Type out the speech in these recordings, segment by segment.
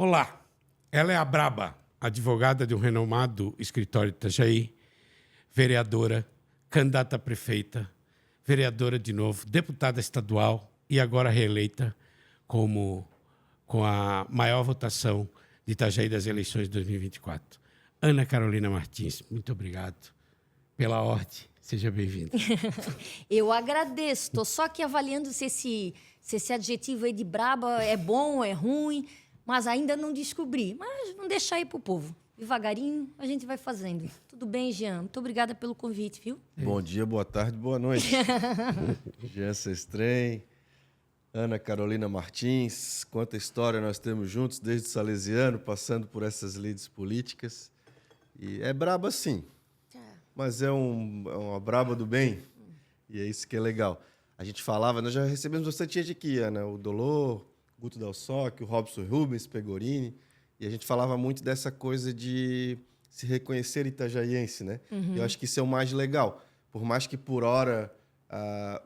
Olá, ela é a Braba, advogada de um renomado escritório de Itajaí, vereadora, candidata a prefeita, vereadora de novo, deputada estadual e agora reeleita com a maior votação de Itajaí das eleições de 2024. Ana Carolina Martins, muito obrigado pela ordem. Seja bem-vinda. Eu agradeço. Estou só aqui avaliando se esse adjetivo aí de braba é bom ou é ruim, mas ainda não descobri. Mas vamos deixar aí para o povo. Devagarinho a gente vai fazendo. Tudo bem, Jean? Muito obrigada pelo convite, viu? Bom dia, boa tarde, boa noite. Jean Sestrem, Ana Carolina Martins, quanta história nós temos juntos, desde o Salesiano, passando por essas lides políticas. E é braba sim, mas é uma braba do bem, e é isso que é legal. A gente falava, nós já recebemos bastante gente aqui, Ana, o Dolor, Guto Del Soc, o Robson Rubens, Pegorini, e a gente falava muito dessa coisa de se reconhecer itajaiense, né? Uhum. Eu acho que isso é o mais legal. Por mais que, por hora,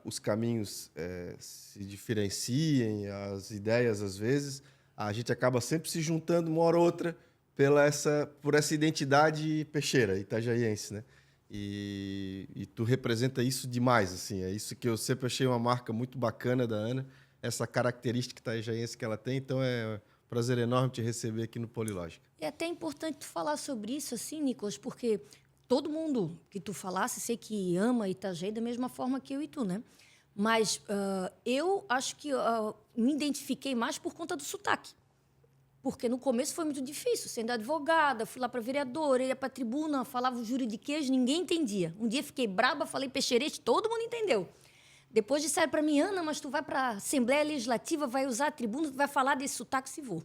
os caminhos se diferenciem, as ideias, às vezes, a gente acaba sempre se juntando uma hora ou outra por essa identidade peixeira, itajaiense, né? E tu representa isso demais, assim. É isso que eu sempre achei uma marca muito bacana da Ana, essa característica itajaiense que ela tem. Então, é um prazer enorme te receber aqui no Polilógica. É até importante tu falar sobre isso, assim, Nicolas, porque todo mundo que tu falasse, sei que ama Itajaí da mesma forma que eu e tu, né? Mas eu acho que me identifiquei mais por conta do sotaque. Porque no começo foi muito difícil, sendo advogada, fui lá para vereadora, ia para a tribuna, falava o juridiquês, ninguém entendia. Um dia fiquei braba, falei peixeirete, todo mundo entendeu. Depois disseram para mim, Ana, mas tu vai para a Assembleia Legislativa, vai usar a tribuna, tu vai falar desse sotaque, se vou.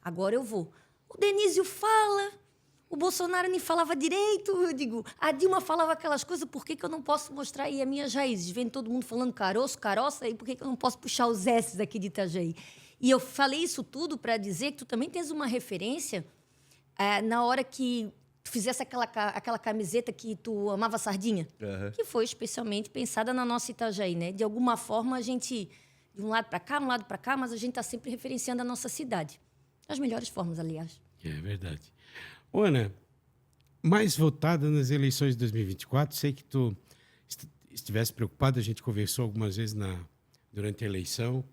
Agora eu vou. O Denísio fala, o Bolsonaro nem falava direito, eu digo, a Dilma falava aquelas coisas, por que eu não posso mostrar aí as minhas raízes? Vendo todo mundo falando caroço, caroça, e por que eu não posso puxar os S's aqui de Itajaí? E eu falei isso tudo para dizer que tu também tens uma referência na hora que tu fizesse aquela camiseta que tu amava sardinha, que foi especialmente pensada na nossa Itajaí, né? De alguma forma, a gente, de um lado para cá, mas a gente está sempre referenciando a nossa cidade. Das melhores formas, aliás. É verdade. Ô, Ana, mais votada nas eleições de 2024, sei que tu estivesse preocupada, a gente conversou algumas vezes durante a eleição.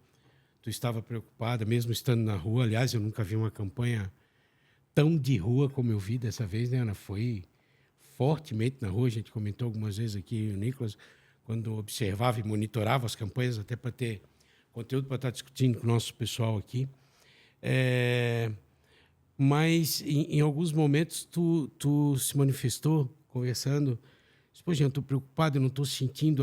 Tu estava preocupada, mesmo estando na rua. Aliás, eu nunca vi uma campanha tão de rua como eu vi dessa vez, né, Ana? Foi fortemente na rua. A gente comentou algumas vezes aqui, o Nicolas, quando observava e monitorava as campanhas, até para ter conteúdo para estar discutindo com o nosso pessoal aqui. Mas, em alguns momentos, tu se manifestou, conversando. Pô, gente, eu estou preocupado, eu não estou sentindo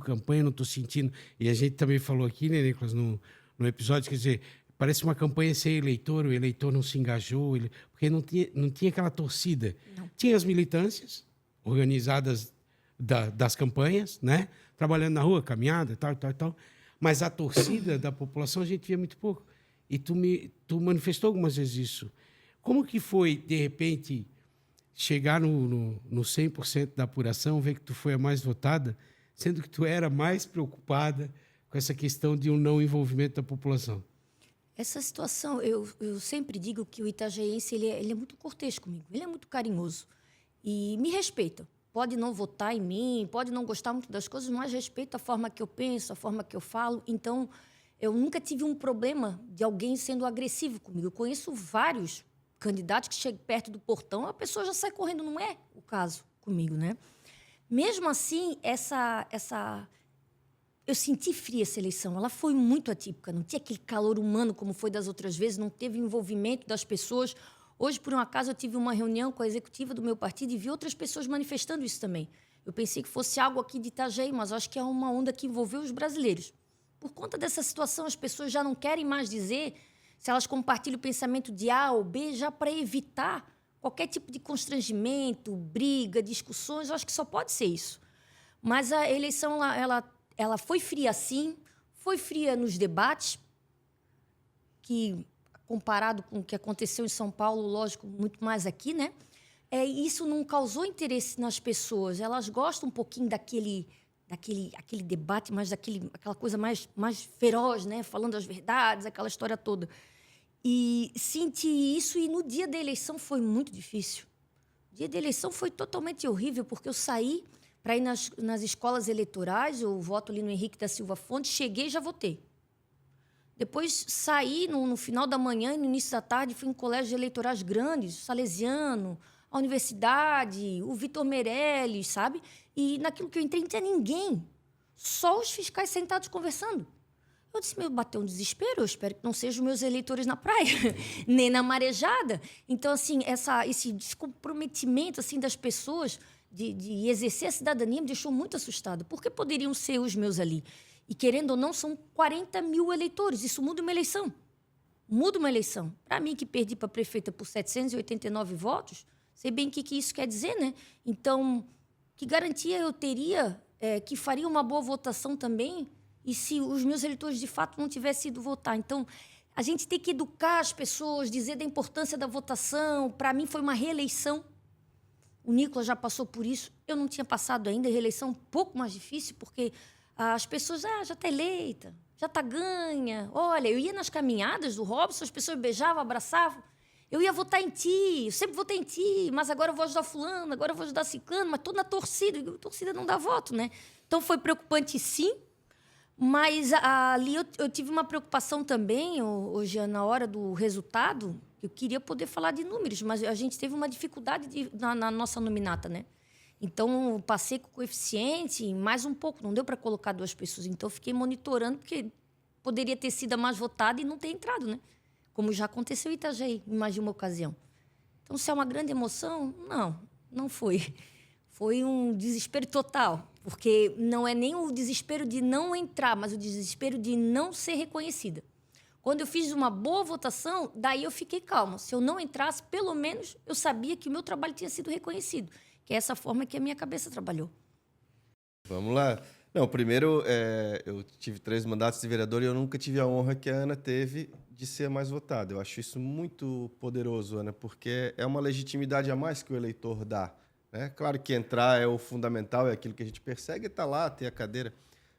campanha, não estou sentindo... E a gente também falou aqui, né, Nicolas, no episódio, quer dizer, parece uma campanha sem eleitor, o eleitor não se engajou, porque não tinha aquela torcida. Não. Tinha as militâncias organizadas das campanhas, né, trabalhando na rua, caminhada, tal, mas a torcida da população a gente via muito pouco. E tu manifestou algumas vezes isso. Como que foi, de repente, chegar no 100% da apuração, ver que tu foi a mais votada, sendo que tu era mais preocupada com essa questão de um não envolvimento da população? Essa situação, eu sempre digo que o itajaiense ele é muito cortês comigo, ele é muito carinhoso e me respeita. Pode não votar em mim, pode não gostar muito das coisas, mas respeita a forma que eu penso, a forma que eu falo. Então, eu nunca tive um problema de alguém sendo agressivo comigo. Eu conheço vários candidatos que chegam perto do portão, a pessoa já sai correndo, não é o caso comigo, né? Mesmo assim, eu senti fria essa eleição, ela foi muito atípica, não tinha aquele calor humano como foi das outras vezes, não teve envolvimento das pessoas. Hoje, por um acaso, eu tive uma reunião com a executiva do meu partido e vi outras pessoas manifestando isso também. Eu pensei que fosse algo aqui de Itajaí, mas acho que é uma onda que envolveu os brasileiros. Por conta dessa situação, as pessoas já não querem mais dizer se elas compartilham o pensamento de A ou B, já para evitar qualquer tipo de constrangimento, briga, discussões. Eu acho que só pode ser isso. Mas a eleição, ela foi fria sim, foi fria nos debates, que, comparado com o que aconteceu em São Paulo, lógico, muito mais aqui, né? Isso não causou interesse nas pessoas. Elas gostam um pouquinho daquele debate, mais aquela coisa mais feroz, né? Falando as verdades, aquela história toda. E senti isso, e no dia da eleição foi muito difícil. O dia da eleição foi totalmente horrível, porque eu saí para ir nas escolas eleitorais, eu voto ali no Henrique da Silva Fontes, cheguei e já votei. Depois saí no final da manhã e no início da tarde, fui em colégios eleitorais grandes, o Salesiano, a Universidade, o Vitor Meirelles, sabe? E naquilo que eu entrei não tinha ninguém, só os fiscais sentados conversando. Eu disse, meu, bateu um desespero, eu espero que não sejam meus eleitores na praia, nem na marejada. Então, assim, esse descomprometimento assim, das pessoas de exercer a cidadania me deixou muito assustada. Porque poderiam ser os meus ali? E, querendo ou não, são 40 mil eleitores. Isso muda uma eleição. Muda uma eleição. Para mim, que perdi para prefeita por 789 votos, sei bem o que isso quer dizer, né? Então, que garantia eu teria que faria uma boa votação também e se os meus eleitores, de fato, não tivessem ido votar? Então, a gente tem que educar as pessoas, dizer da importância da votação. Para mim, foi uma reeleição. O Nicolas já passou por isso. Eu não tinha passado ainda. A reeleição um pouco mais difícil, porque as pessoas, já está eleita, já está ganha. Olha, eu ia nas caminhadas do Robson, as pessoas beijavam, abraçavam. Eu ia votar em ti, eu sempre votei em ti, mas agora eu vou ajudar fulano, agora eu vou ajudar ciclano, mas estou na torcida. E a torcida não dá voto, né? Então, foi preocupante, sim. Mas ali eu tive uma preocupação também, hoje, na hora do resultado. Eu queria poder falar de números, mas a gente teve uma dificuldade na nossa nominata, né? Então, eu passei com o coeficiente, mais um pouco, não deu para colocar 2 pessoas. Então, eu fiquei monitorando, porque poderia ter sido a mais votada e não ter entrado, né? Como já aconteceu em Itajaí, em mais de uma ocasião. Então, se é uma grande emoção, não foi. Foi um desespero total, porque não é nem o desespero de não entrar, mas o desespero de não ser reconhecida. Quando eu fiz uma boa votação, daí eu fiquei calma. Se eu não entrasse, pelo menos eu sabia que o meu trabalho tinha sido reconhecido, que é essa forma que a minha cabeça trabalhou. Vamos lá. Não, primeiro, eu tive 3 mandatos de vereador e eu nunca tive a honra que a Ana teve de ser a mais votada. Eu acho isso muito poderoso, Ana, porque é uma legitimidade a mais que o eleitor dá, né? Claro que entrar é o fundamental, é aquilo que a gente persegue, está lá, ter a cadeira.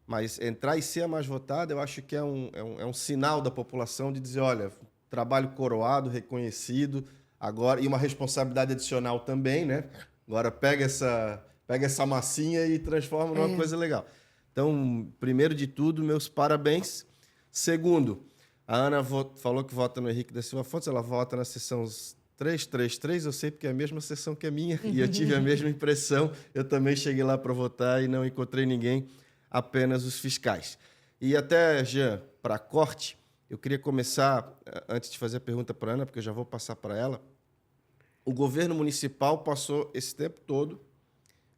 Mas entrar e ser a mais votada, eu acho que é um sinal da população de dizer, olha, trabalho coroado, reconhecido, agora, e uma responsabilidade adicional também, né? Agora pega essa massinha e transforma numa coisa legal. Então, primeiro de tudo, meus parabéns. Segundo, a Ana falou que vota no Henrique da Silva Fontes, ela vota na sessão 333, eu sei porque é a mesma sessão que a minha, e eu tive a mesma impressão. Eu também cheguei lá para votar e não encontrei ninguém, apenas os fiscais. E até, Jean, para corte, eu queria começar, antes de fazer a pergunta para a Ana, porque eu já vou passar para ela. O governo municipal passou esse tempo todo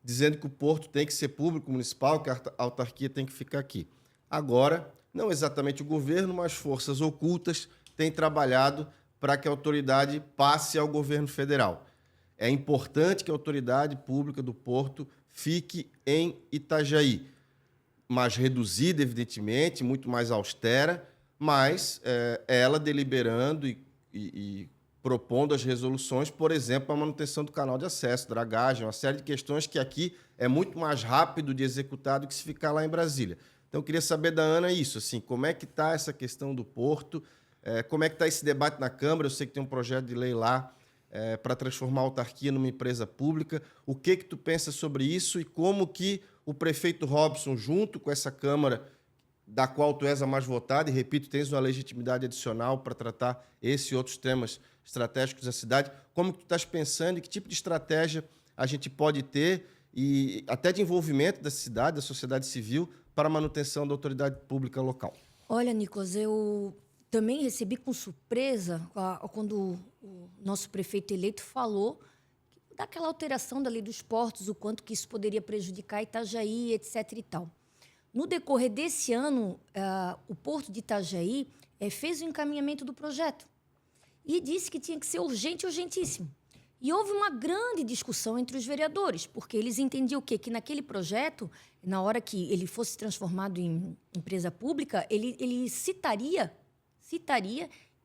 dizendo que o porto tem que ser público municipal, que a autarquia tem que ficar aqui. Agora, não exatamente o governo, mas forças ocultas têm trabalhado para que a autoridade passe ao governo federal. É importante que a autoridade pública do porto fique em Itajaí, mais reduzida, evidentemente, muito mais austera, mas ela deliberando e propondo as resoluções, por exemplo, a manutenção do canal de acesso, dragagem, uma série de questões que aqui é muito mais rápido de executar do que se ficar lá em Brasília. Então, eu queria saber da Ana isso, assim, como é que está essa questão do porto, como é que está esse debate na Câmara. Eu sei que tem um projeto de lei lá para transformar a autarquia numa empresa pública. O que tu pensa sobre isso e como que o prefeito Robson, junto com essa Câmara, da qual tu és a mais votada, e, repito, tens uma legitimidade adicional para tratar esse e outros temas estratégicos da cidade, como que tu estás pensando e que tipo de estratégia a gente pode ter, e até de envolvimento da cidade, da sociedade civil, para a manutenção da autoridade pública local? Olha, Nicolas, eu também recebi com surpresa quando o nosso prefeito eleito falou daquela alteração da lei dos portos, o quanto que isso poderia prejudicar Itajaí, etc. e tal. No decorrer desse ano, o Porto de Itajaí fez o encaminhamento do projeto e disse que tinha que ser urgente e urgentíssimo. E houve uma grande discussão entre os vereadores, porque eles entendiam o quê? Que naquele projeto, na hora que ele fosse transformado em empresa pública, ele citaria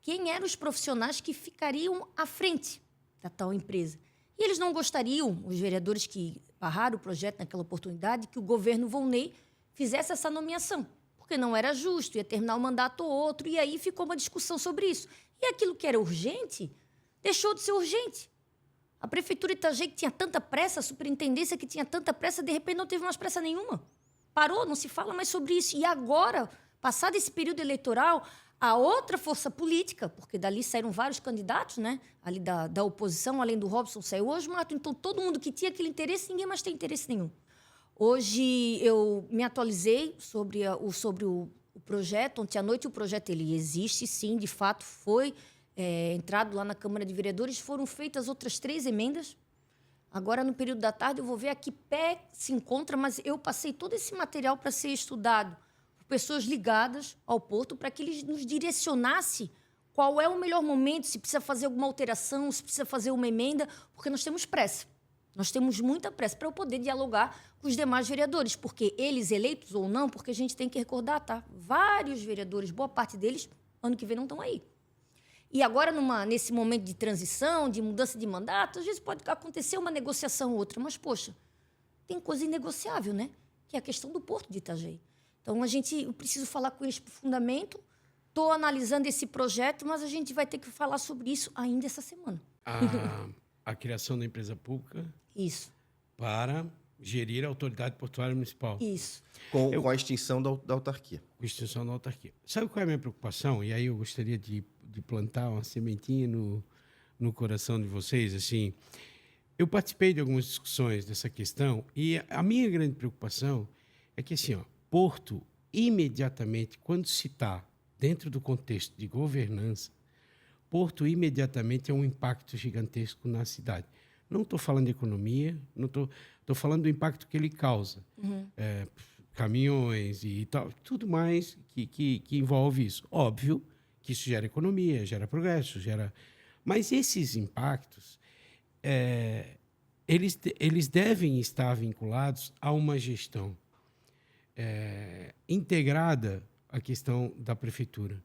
quem eram os profissionais que ficariam à frente da tal empresa. E eles não gostariam, os vereadores que barraram o projeto naquela oportunidade, que o governo Volney fizesse essa nomeação, porque não era justo, ia terminar o mandato ou outro, e aí ficou uma discussão sobre isso. E aquilo que era urgente deixou de ser urgente. A Prefeitura de Itajaí, que tinha tanta pressa, a superintendência que tinha tanta pressa, de repente não teve mais pressa nenhuma. Parou, não se fala mais sobre isso. E agora, passado esse período eleitoral, a outra força política, porque dali saíram vários candidatos, né? Ali da oposição, além do Robson, saiu hoje, Marto. Então, todo mundo que tinha aquele interesse, ninguém mais tem interesse nenhum. Hoje, eu me atualizei sobre o projeto. Ontem à noite, o projeto ele existe, sim, de fato, foi entrado lá na Câmara de Vereadores. Foram feitas outras 3 emendas. Agora, no período da tarde, eu vou ver a que pé se encontra, mas eu passei todo esse material para ser estudado por pessoas ligadas ao Porto, para que eles nos direcionassem qual é o melhor momento, se precisa fazer alguma alteração, se precisa fazer uma emenda, porque nós temos pressa. Nós temos muita pressa para eu poder dialogar com os demais vereadores, porque eles, eleitos ou não, porque a gente tem que recordar, tá? Vários vereadores, boa parte deles, ano que vem não estão aí. E agora, nesse momento de transição, de mudança de mandato, às vezes pode acontecer uma negociação ou outra, mas, poxa, tem coisa inegociável, né? Que é a questão do Porto de Itajaí. Então, eu preciso falar com eles profundamente. Estou analisando esse projeto, mas a gente vai ter que falar sobre isso ainda essa semana. A criação da empresa pública Isso. para gerir a autoridade portuária municipal. Isso. Com a extinção da autarquia. Com a extinção da autarquia. Sabe qual é a minha preocupação? E aí eu gostaria de plantar uma sementinha no coração de vocês. Assim, eu participei de algumas discussões dessa questão e a minha grande preocupação é que, assim, Porto, imediatamente, quando se está dentro do contexto de governança, Porto imediatamente é um impacto gigantesco na cidade. Não estou falando de economia, não estou falando do impacto que ele causa. Uhum. Caminhões e tal, tudo mais que envolve isso. Óbvio que isso gera economia, gera progresso, Mas esses impactos, eles devem estar vinculados a uma gestão integrada à questão da prefeitura,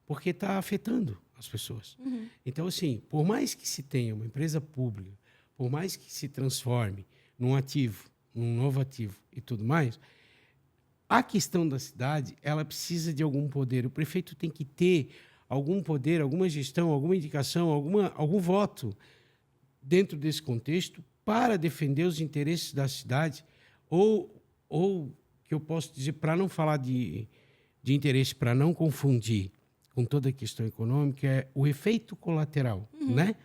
porque está afetando as pessoas. Uhum. Então, assim, por mais que se tenha uma empresa pública, por mais que se transforme num ativo, num novo ativo e tudo mais, a questão da cidade, ela precisa de algum poder. O prefeito tem que ter algum poder, alguma gestão, alguma indicação, algum voto dentro desse contexto para defender os interesses da cidade, ou que eu posso dizer, para não falar de interesse, para não confundir com toda a questão econômica, é o efeito colateral, né?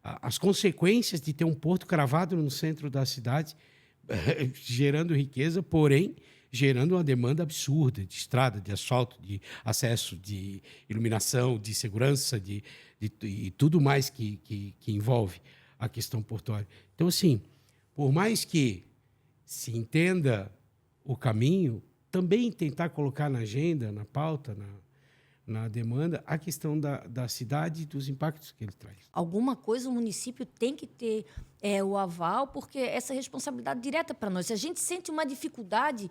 As consequências de ter um porto cravado no centro da cidade, gerando riqueza, porém gerando uma demanda absurda de estrada, de asfalto, de acesso, de iluminação, de segurança, e tudo mais que envolve a questão portuária. Então, assim, por mais que se entenda o caminho, também tentar colocar na agenda, na pauta, na demanda, a questão da cidade e dos impactos que ele traz. Alguma coisa o município tem que ter o aval, porque essa é responsabilidade direta para nós. Se a gente sente uma dificuldade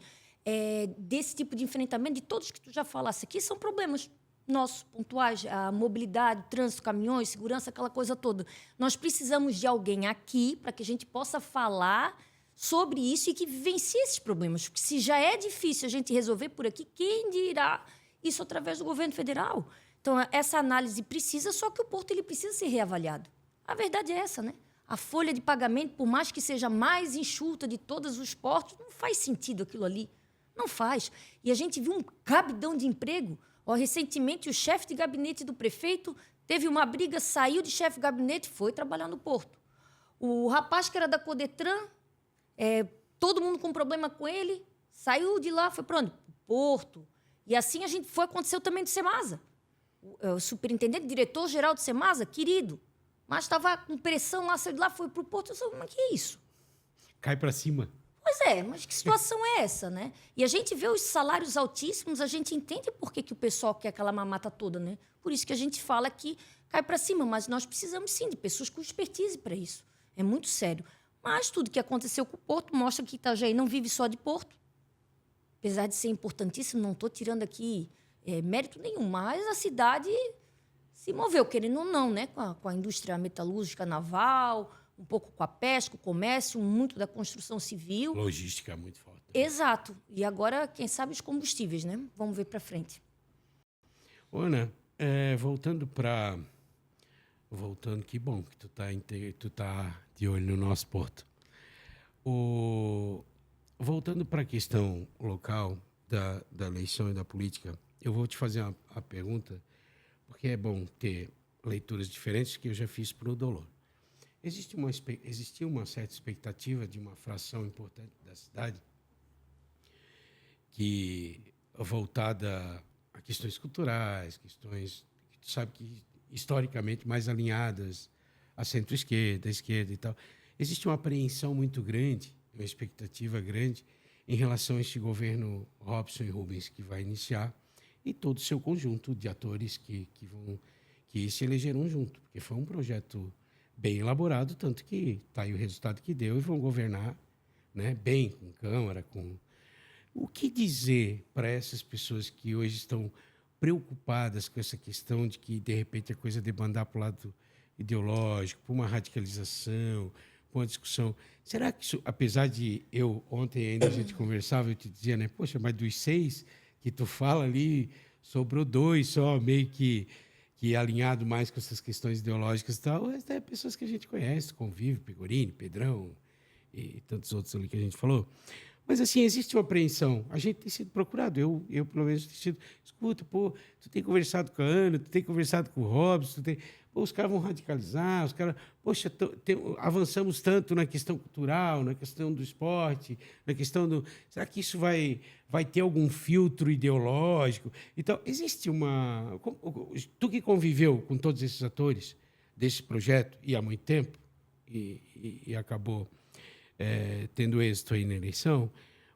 desse tipo de enfrentamento, de todos que tu já falasse aqui, são problemas nossos, pontuais, a mobilidade, trânsito, caminhões, segurança, aquela coisa toda. Nós precisamos de alguém aqui para que a gente possa falar sobre isso e que vivencie esses problemas. Porque se já é difícil a gente resolver por aqui, quem dirá isso através do governo federal? Então, essa análise precisa, só que o Porto ele precisa ser reavaliado. A verdade é essa, né? A folha de pagamento, por mais que seja mais enxuta de todos os portos, não faz sentido aquilo ali. Não faz. E a gente viu um cabidão de emprego. Recentemente, o chefe de gabinete do prefeito teve uma briga, saiu de chefe de gabinete e foi trabalhar no Porto. O rapaz que era da Codetran, todo mundo com problema com ele, saiu de lá, foi para onde? Pro Porto. E assim aconteceu também do Semasa. O superintendente, diretor-geral do Semasa, querido, mas estava com pressão lá, saiu de lá, foi para o Porto. Eu disse, mas que é isso? Cai para cima. Pois é, mas que situação é essa, né? E a gente vê os salários altíssimos, a gente entende por que o pessoal quer aquela mamata toda, né? Por isso que a gente fala que cai para cima, mas nós precisamos sim de pessoas com expertise para isso. É muito sério. Mas tudo que aconteceu com o Porto mostra que Itajaí não vive só de Porto. Apesar de ser importantíssimo, não estou tirando aqui mérito nenhum, mas a cidade se moveu, querendo ou não, né? Com a indústria metalúrgica naval, um pouco com a pesca, o comércio, muito da construção civil. Logística muito forte. Exato. E agora, quem sabe, os combustíveis, né? Vamos ver para frente. Ana, Voltando, que bom que tu tá de olho no nosso porto. Voltando para a questão local da eleição e da política, eu vou te fazer a pergunta, porque é bom ter leituras diferentes que eu já fiz para o Dolor. Existia uma certa expectativa de uma fração importante da cidade que voltada a questões culturais, questões que tu sabe que historicamente mais alinhadas à centro-esquerda, à esquerda e tal. Existe uma apreensão muito grande, uma expectativa grande em relação a este governo Robson e Rubens que vai iniciar e todo o seu conjunto de atores que se elegeram junto, porque foi um projeto bem elaborado, tanto que está aí o resultado que deu e vão governar, né, bem, com Câmara, com... O que dizer para essas pessoas que hoje estão preocupadas com essa questão de que, de repente, a coisa debandar para o lado ideológico, para uma radicalização, para uma discussão? Será que isso, apesar de ontem ainda a gente conversava, eu te dizia, né, poxa, mas dos 6 que tu fala ali, sobrou 2 só, meio que alinhado mais com essas questões ideológicas e tal, é pessoas que a gente conhece, convive, Pegorini, Pedrão e tantos outros ali que a gente falou. Mas, assim, existe uma apreensão. A gente tem sido procurado. Eu pelo menos, tenho sido... Escuta, pô, tu tem conversado com a Ana, tu tem conversado com o Robson, pô, os caras vão radicalizar, os caras... Poxa, avançamos tanto na questão cultural, na questão do esporte, na questão do... Será que isso vai ter algum filtro ideológico? Então, existe uma... Tu que conviveu com todos esses atores desse projeto, e há muito tempo, e acabou... tendo êxito aí na eleição,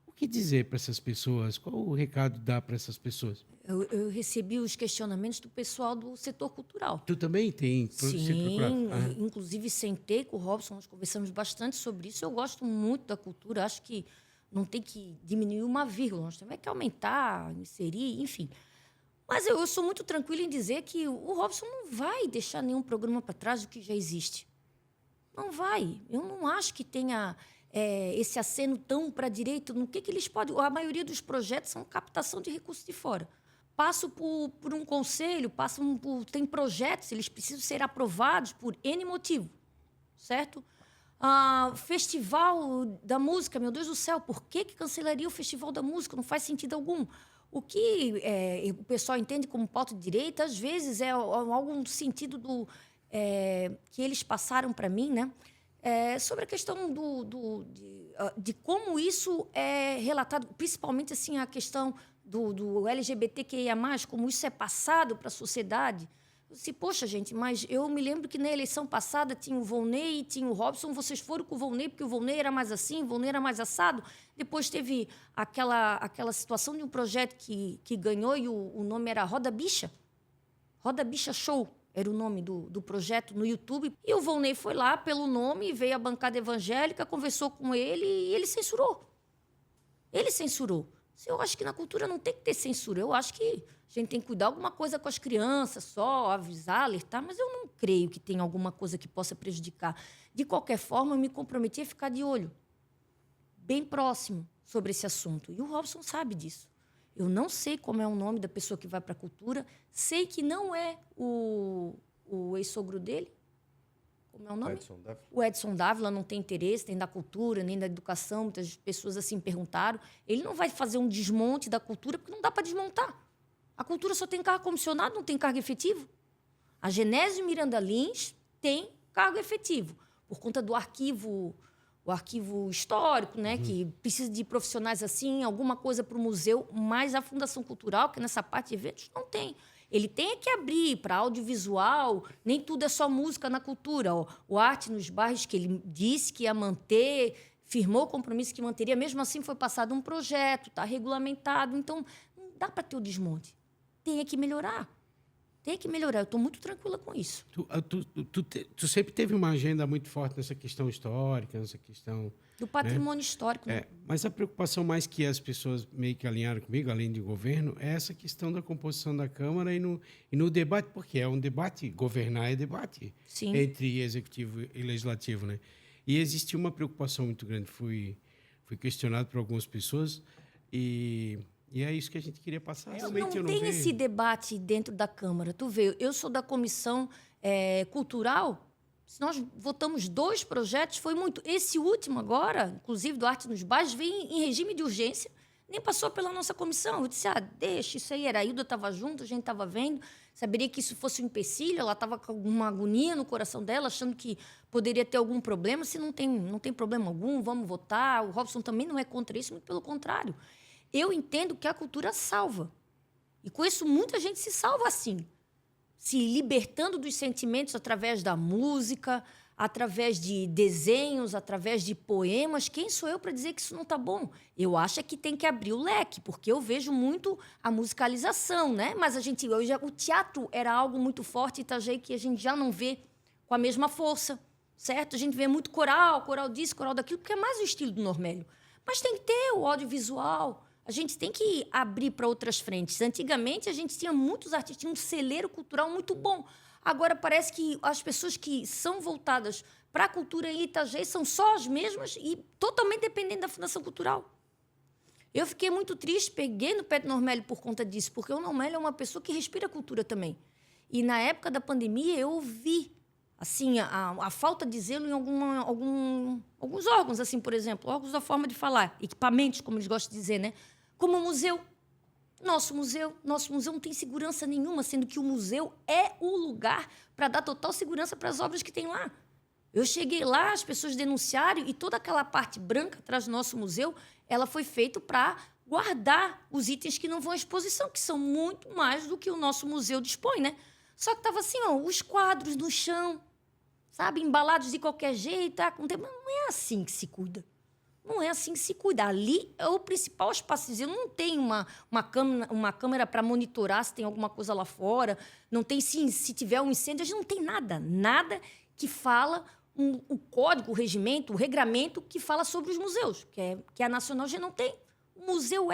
o que dizer para essas pessoas? Qual o recado dá para essas pessoas? Eu recebi os questionamentos do pessoal do setor cultural. Tu também tem sido procurado? Sim, inclusive sentei com o Robson, nós conversamos bastante sobre isso. Eu gosto muito da cultura, acho que não tem que diminuir uma vírgula, nós temos que aumentar, inserir, enfim. Mas eu sou muito tranquila em dizer que o Robson não vai deixar nenhum programa para trás do que já existe. Não vai. Eu não acho que tenha esse aceno tão para a direita. No que eles podem... A maioria dos projetos são captação de recursos de fora. Passam por um conselho, tem projetos, eles precisam ser aprovados por N motivo, certo? Festival da música, meu Deus do céu, por que cancelaria o Festival da Música? Não faz sentido algum. O que o pessoal entende como pauta de direita, às vezes, é algo no sentido que eles passaram para mim, né? Sobre a questão de como isso é relatado, principalmente assim, a questão do LGBTQIA+, como isso é passado para a sociedade. Eu disse, poxa, gente, mas eu me lembro que na eleição passada tinha o Volney e tinha o Robson, vocês foram com o Volney porque o Volney era mais assim, o Volney era mais assado. Depois teve aquela situação de um projeto que ganhou e o nome era Roda Bicha. Roda Bicha Show era o nome do projeto no YouTube. E o Volney foi lá pelo nome, veio à bancada evangélica, conversou com ele e ele censurou. Ele censurou. Eu acho que na cultura não tem que ter censura. Eu acho que a gente tem que cuidar alguma coisa com as crianças, só avisar, alertar, mas eu não creio que tenha alguma coisa que possa prejudicar. De qualquer forma, eu me comprometi a ficar de olho, bem próximo, sobre esse assunto. E o Robson sabe disso. Eu não sei como é o nome da pessoa que vai para a cultura, sei que não é o ex-sogro dele. Como é o nome? Edson Dávila. O Edson Dávila não tem interesse nem da cultura, nem da educação. Muitas pessoas assim perguntaram. Ele não vai fazer um desmonte da cultura, porque não dá para desmontar. A cultura só tem cargo comissionado, não tem cargo efetivo. A Genésio Miranda Lins tem cargo efetivo, por conta do arquivo histórico, né, que precisa de profissionais assim, alguma coisa para o museu, mas a Fundação Cultural, que nessa parte de eventos, não tem. Ele tem que abrir para audiovisual, nem tudo é só música na cultura. O Arte nos Bairros, que ele disse que ia manter, firmou o compromisso que manteria, mesmo assim foi passado um projeto, está regulamentado, então não dá para ter o desmonte. Tem que melhorar. Tem que melhorar. Eu estou muito tranquila com isso. Tu sempre teve uma agenda muito forte nessa questão histórica, nessa questão... Do patrimônio histórico. Né? Mas a preocupação mais que as pessoas meio que alinharam comigo, além de governo, é essa questão da composição da Câmara e no debate, porque é um debate, governar é debate. Sim. Entre executivo e legislativo, né? E existiu uma preocupação muito grande. Fui questionado por algumas pessoas e E é isso que a gente queria passar. Não Realmente eu não tem vejo. esse debate dentro da Câmara. Tu vê, eu sou da Comissão Cultural. Se nós votamos 2 projetos, foi muito. Esse último agora, inclusive do Arte nos Bairros, veio em regime de urgência, nem passou pela nossa comissão. Eu disse, deixa, isso aí era. A Hilda estava junto, a gente estava vendo, saberia que isso fosse um empecilho, ela estava com uma agonia no coração dela, achando que poderia ter algum problema. Se não tem problema algum, vamos votar. O Robson também não é contra isso, muito pelo contrário. Eu entendo que a cultura salva. E com isso, muita gente se salva assim, se libertando dos sentimentos através da música, através de desenhos, através de poemas. Quem sou eu para dizer que isso não está bom? Eu acho que tem que abrir o leque, porque eu vejo muito a musicalização, né? Mas o teatro era algo muito forte em Itajaí que a gente já não vê com a mesma força, certo? A gente vê muito coral disso, coral daquilo, porque é mais o estilo do Normélio. Mas tem que ter o audiovisual. A gente tem que abrir para outras frentes. Antigamente, a gente tinha muitos artistas, tinha um celeiro cultural muito bom. Agora, parece que as pessoas que são voltadas para a cultura em Itajaí são só as mesmas e totalmente dependentes da Fundação Cultural. Eu fiquei muito triste, peguei no pé do Normélio por conta disso, porque o Normélio é uma pessoa que respira cultura também. E, na época da pandemia, eu vi assim, a falta de zelo em alguns órgãos, assim, por exemplo, órgãos da forma de falar, equipamentos, como eles gostam de dizer, né? Como o museu. Nosso museu não tem segurança nenhuma, sendo que o museu é o lugar para dar total segurança para as obras que tem lá. Eu cheguei lá, as pessoas denunciaram, e toda aquela parte branca atrás do nosso museu, ela foi feita para guardar os itens que não vão à exposição, que são muito mais do que o nosso museu dispõe, né? Só que estava assim, os quadros no chão, sabe, embalados de qualquer jeito. Não é assim que se cuida. Não é assim que se cuida. Ali é o principal espaço. Eu não tenho uma câmera para monitorar se tem alguma coisa lá fora. Não tem, se tiver um incêndio. A gente não tem nada que fala o código, o regimento, o regramento que fala sobre os museus, que a Nacional já não tem. O museu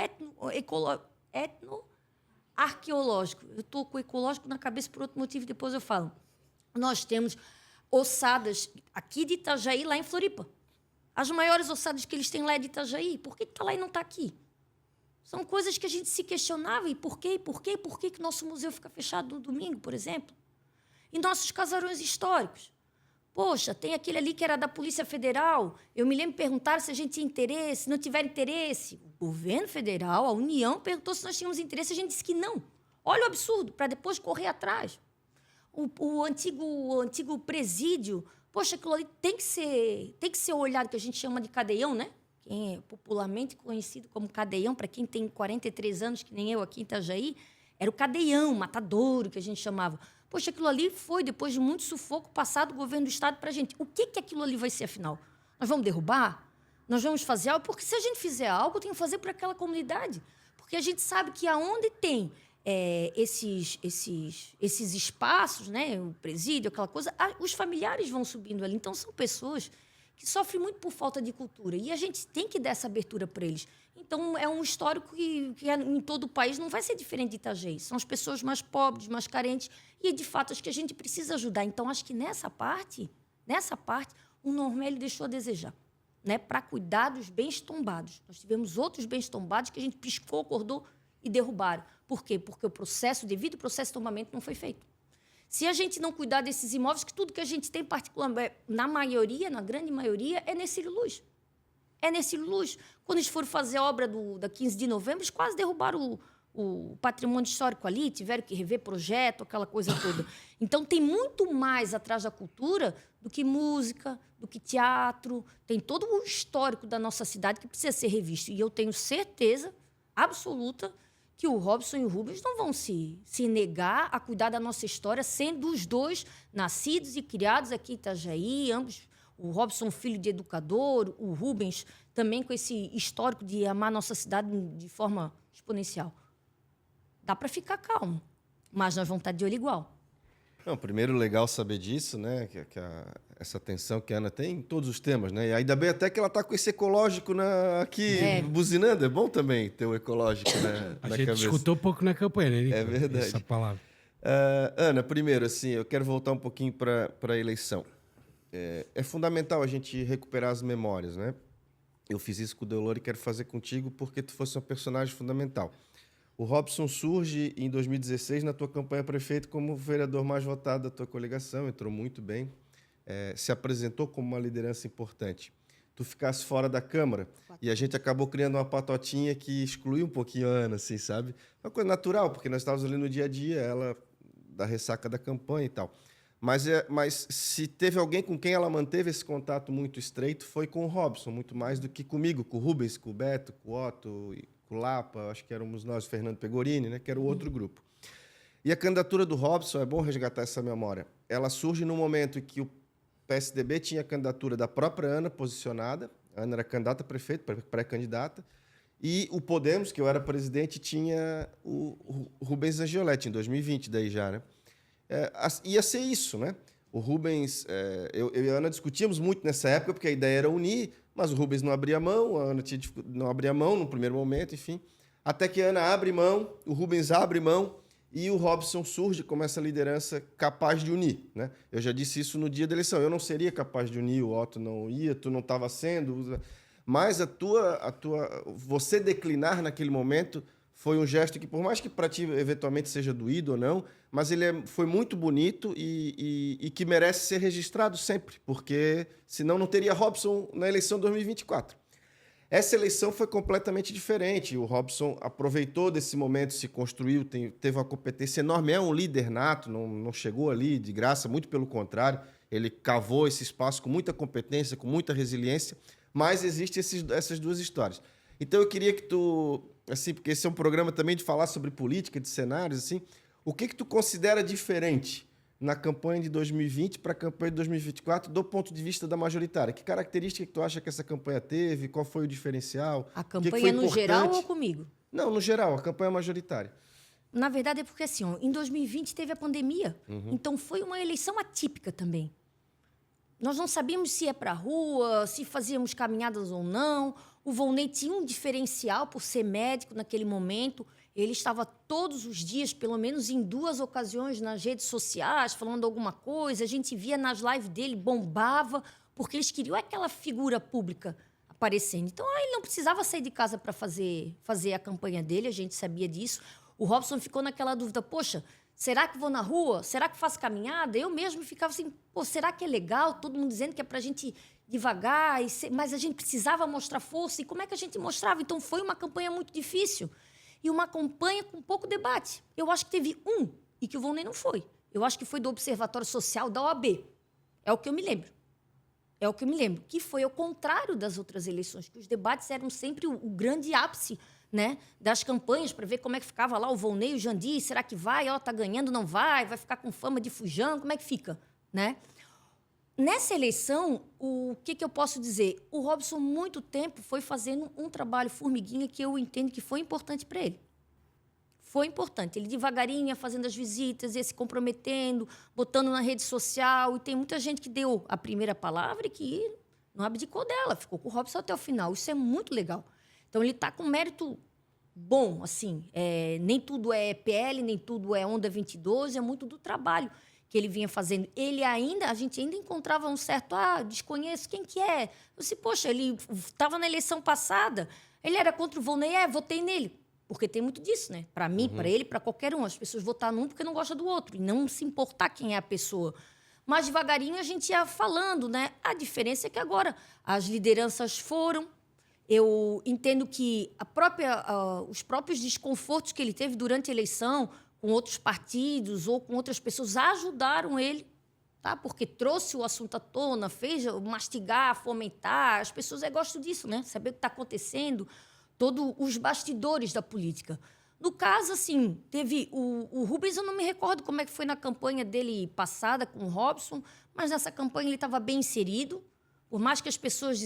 etno-arqueológico. Eu estou com o ecológico na cabeça por outro motivo, depois eu falo. Nós temos ossadas aqui de Itajaí, lá em Floripa. As maiores ossadas que eles têm lá é de Itajaí. Por que está lá e não está aqui? São coisas que a gente se questionava. E por quê? Por que o nosso museu fica fechado no domingo, por exemplo? E nossos casarões históricos. Poxa, tem aquele ali que era da Polícia Federal. Eu me lembro de perguntar se a gente tinha interesse. Se não tiver interesse, o governo federal, a União, perguntou se nós tínhamos interesse. A gente disse que não. Olha o absurdo, para depois correr atrás. O antigo presídio, poxa, aquilo ali tem que ser olhado, que a gente chama de cadeião, né? Quem é popularmente conhecido como cadeião, para quem tem 43 anos, que nem eu aqui em Itajaí, era o cadeião, matadouro, que a gente chamava. Poxa, aquilo ali foi, depois de muito sufoco, passado o governo do Estado para a gente. O que aquilo ali vai ser, afinal? Nós vamos derrubar? Nós vamos fazer algo? Porque se a gente fizer algo, tem que fazer para aquela comunidade. Porque a gente sabe que aonde tem esses espaços, né, o presídio, aquela coisa, os familiares vão subindo ali. Então, são pessoas que sofrem muito por falta de cultura. E a gente tem que dar essa abertura para eles. Então, é um histórico que em todo o país não vai ser diferente de Itajaí. São as pessoas mais pobres, mais carentes, e, de fato, as que a gente precisa ajudar. Então, acho que nessa parte, o Normélio deixou a desejar, né, para cuidar dos bens tombados. Nós tivemos outros bens tombados que a gente piscou, acordou e derrubaram. Por quê? Porque o devido processo de tombamento não foi feito. Se a gente não cuidar desses imóveis, que tudo que a gente tem, particularmente, na grande maioria, é Nercílio Luz. É Nercílio Luz. Quando eles foram fazer a obra da 15 de novembro, eles quase derrubaram o patrimônio histórico ali, tiveram que rever projeto, aquela coisa toda. Então, tem muito mais atrás da cultura do que música, do que teatro. Tem todo o histórico da nossa cidade que precisa ser revisto. E eu tenho certeza absoluta que o Robson e o Rubens não vão se negar a cuidar da nossa história, sendo os dois nascidos e criados aqui em Itajaí, ambos, o Robson filho de educador, o Rubens também com esse histórico de amar nossa cidade de forma exponencial. Dá para ficar calmo, mas nós vamos estar de olho igual. Não, primeiro, legal saber disso, né? Essa atenção que a Ana tem em todos os temas, né? E ainda bem até que ela está com esse ecológico aqui buzinando. É bom também ter o ecológico, né, a na gente cabeça. escutou pouco na campanha, né, Nico? É verdade. Essa palavra. Ana, primeiro, assim, eu quero voltar um pouquinho para a eleição. É fundamental a gente recuperar as memórias, né? Eu fiz isso com o Delor e quero fazer contigo porque tu fosse uma personagem fundamental. O Robson surge em 2016 na tua campanha a prefeito como o vereador mais votado da tua coligação, entrou muito bem, se apresentou como uma liderança importante. Tu ficasse fora da Câmara e a gente acabou criando uma patotinha que excluiu um pouquinho a Ana, assim, sabe? Uma coisa natural, porque nós estávamos ali no dia a dia, ela da ressaca da campanha e tal. Mas se teve alguém com quem ela manteve esse contato muito estreito, foi com o Robson, muito mais do que comigo, com o Rubens, com o Beto, com o Otto, com o Lapa, acho que éramos nós, o Fernando Pegorini, né, que era o outro grupo. E a candidatura do Robson, é bom resgatar essa memória, ela surge no momento em que o PSDB tinha a candidatura da própria Ana posicionada, a Ana era candidata a prefeito, pré-candidata, e o Podemos, que eu era presidente, tinha o Rubens Angioletti, em 2020, daí já, né? Ia ser isso, né? O Rubens, eu e a Ana discutíamos muito nessa época, porque a ideia era unir, mas o Rubens não abria mão, a Ana não abria mão no primeiro momento, enfim. Até que a Ana abre mão, o Rubens abre mão, e o Robson surge como essa liderança capaz de unir, né? Eu já disse isso no dia da eleição. Eu não seria capaz de unir, o Otto não ia, tu não estava sendo. Mas você declinar naquele momento foi um gesto que, por mais que para ti eventualmente seja doído ou não, mas ele foi muito bonito e que merece ser registrado sempre, porque senão não teria Robson na eleição de 2024. Essa eleição foi completamente diferente. O Robson aproveitou desse momento, se construiu, teve uma competência enorme. É um líder nato, não chegou ali de graça, muito pelo contrário. Ele cavou esse espaço com muita competência, com muita resiliência, mas existem essas duas histórias. Então eu queria que tu, assim, porque esse é um programa também de falar sobre política, de cenários, assim, o que tu considera diferente na campanha de 2020 para a campanha de 2024, do ponto de vista da majoritária? Que característica que tu acha que essa campanha teve? Qual foi o diferencial? A campanha no geral ou comigo? Não, no geral, a campanha majoritária. Na verdade, é porque assim, ó, em 2020 teve a pandemia, então foi uma eleição atípica também. Nós não sabíamos se ia para a rua, se fazíamos caminhadas ou não. O Volney tinha um diferencial por ser médico naquele momento. Ele estava todos os dias, pelo menos em 2 ocasiões, nas redes sociais, falando alguma coisa. A gente via nas lives dele, bombava, porque eles queriam aquela figura pública aparecendo. Então, ele não precisava sair de casa para fazer a campanha dele, a gente sabia disso. O Robson ficou naquela dúvida, poxa, será que vou na rua? Será que faço caminhada? Eu mesmo ficava assim, pô, será que é legal? Todo mundo dizendo que é para a gente devagar, mas a gente precisava mostrar força. E como é que a gente mostrava? Então, foi uma campanha muito difícil. E uma campanha com pouco debate. Eu acho que teve e que o Volney não foi. Eu acho que foi do Observatório Social da OAB. É o que eu me lembro. Que foi ao contrário das outras eleições, que os debates eram sempre o grande ápice, né, das campanhas, para ver como é que ficava lá o Volney, o Jandir, será que vai? Tá ganhando, não vai? Vai ficar com fama de fujão? Como é que fica? Né? Nessa eleição, o que eu posso dizer? O Robson, muito tempo, foi fazendo um trabalho formiguinha que eu entendo que foi importante para ele. Foi importante. Ele devagarinho ia fazendo as visitas, ia se comprometendo, botando na rede social. E tem muita gente que deu a primeira palavra e que não abdicou dela, ficou com o Robson até o final. Isso é muito legal. Então, ele está com mérito bom, assim. Nem tudo é PL, nem tudo é Onda 2012, é muito do trabalho que ele vinha fazendo. A gente ainda encontrava um certo, desconheço, quem que é? Eu disse, poxa, ele estava na eleição passada, ele era contra o Volney, votei nele. Porque tem muito disso, né? Para mim, para ele, para qualquer um. As pessoas votam num porque não gostam do outro, e não se importar quem é a pessoa. Mas devagarinho a gente ia falando, né? A diferença é que agora as lideranças foram. Eu entendo que os próprios desconfortos que ele teve durante a eleição, com outros partidos ou com outras pessoas, ajudaram ele, tá? Porque trouxe o assunto à tona, fez mastigar, fomentar. As pessoas gostam disso, né? Saber o que está acontecendo, todos os bastidores da política. No caso, assim, teve o Rubens, eu não me recordo como é que foi na campanha dele passada com o Robson, mas nessa campanha ele estava bem inserido. Por mais que as pessoas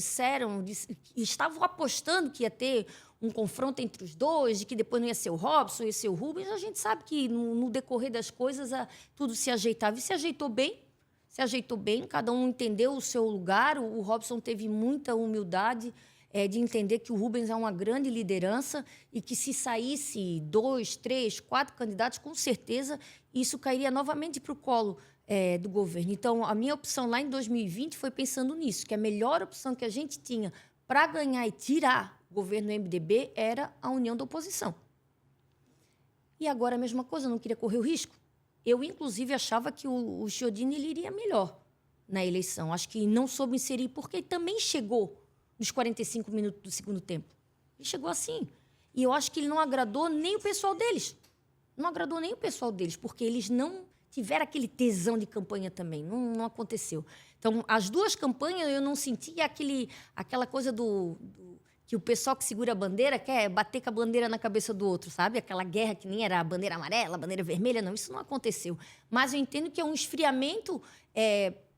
estavam apostando que ia ter um confronto entre os dois, de que depois não ia ser o Robson, ia ser o Rubens, a gente sabe que no decorrer das coisas tudo se ajeitava. E se ajeitou bem, cada um entendeu o seu lugar. O Robson teve muita humildade de entender que o Rubens é uma grande liderança e que se saísse 2, 3, 4 candidatos, com certeza isso cairia novamente para o colo do governo. Então, a minha opção lá em 2020 foi pensando nisso, que a melhor opção que a gente tinha para ganhar e tirar o governo MDB era a união da oposição. E agora a mesma coisa, não queria correr o risco. Eu, inclusive, achava que o Chiodini ele iria melhor na eleição. Acho que não soube inserir, porque ele também chegou nos 45 minutos do segundo tempo. Ele chegou assim. E eu acho que ele não agradou nem o pessoal deles. Não agradou nem o pessoal deles, porque eles não tiveram aquele tesão de campanha também. Não aconteceu. Então, as duas campanhas eu não senti aquela coisa que o pessoal que segura a bandeira quer bater com a bandeira na cabeça do outro, sabe? Aquela guerra que nem era a bandeira amarela, a bandeira vermelha. Não, isso não aconteceu. Mas eu entendo que é um esfriamento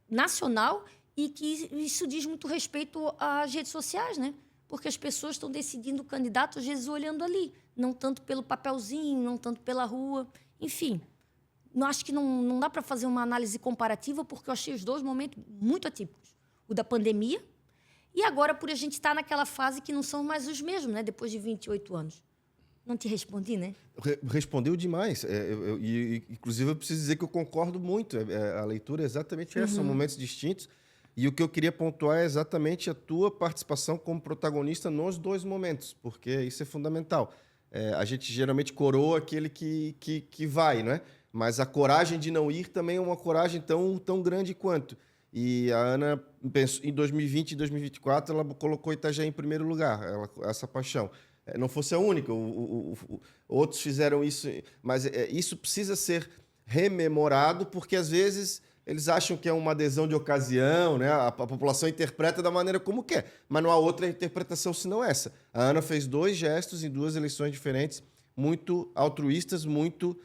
nacional e que isso diz muito respeito às redes sociais, né? Porque as pessoas estão decidindo o candidato, às vezes, olhando ali. Não tanto pelo papelzinho, não tanto pela rua. Enfim, acho que não dá para fazer uma análise comparativa, porque eu achei os dois momentos muito atípicos. O da pandemia e agora por a gente estar naquela fase que não são mais os mesmos, né? Depois de 28 anos. Não te respondi, né? Respondeu demais. Inclusive, eu preciso dizer que eu concordo muito. A leitura é exatamente essa, são momentos distintos. E o que eu queria pontuar é exatamente a tua participação como protagonista nos dois momentos, porque isso é fundamental. A gente geralmente coroa aquele que vai, não é? Mas a coragem de não ir também é uma coragem tão grande quanto. E a Ana, em 2020 e 2024, ela colocou Itajaí em primeiro lugar, essa paixão. Não fosse a única, outros fizeram isso, mas isso precisa ser rememorado, porque às vezes eles acham que é uma adesão de ocasião, né? A população interpreta da maneira como quer, mas não há outra interpretação senão essa. A Ana fez 2 gestos em 2 eleições diferentes, muito altruístas, muito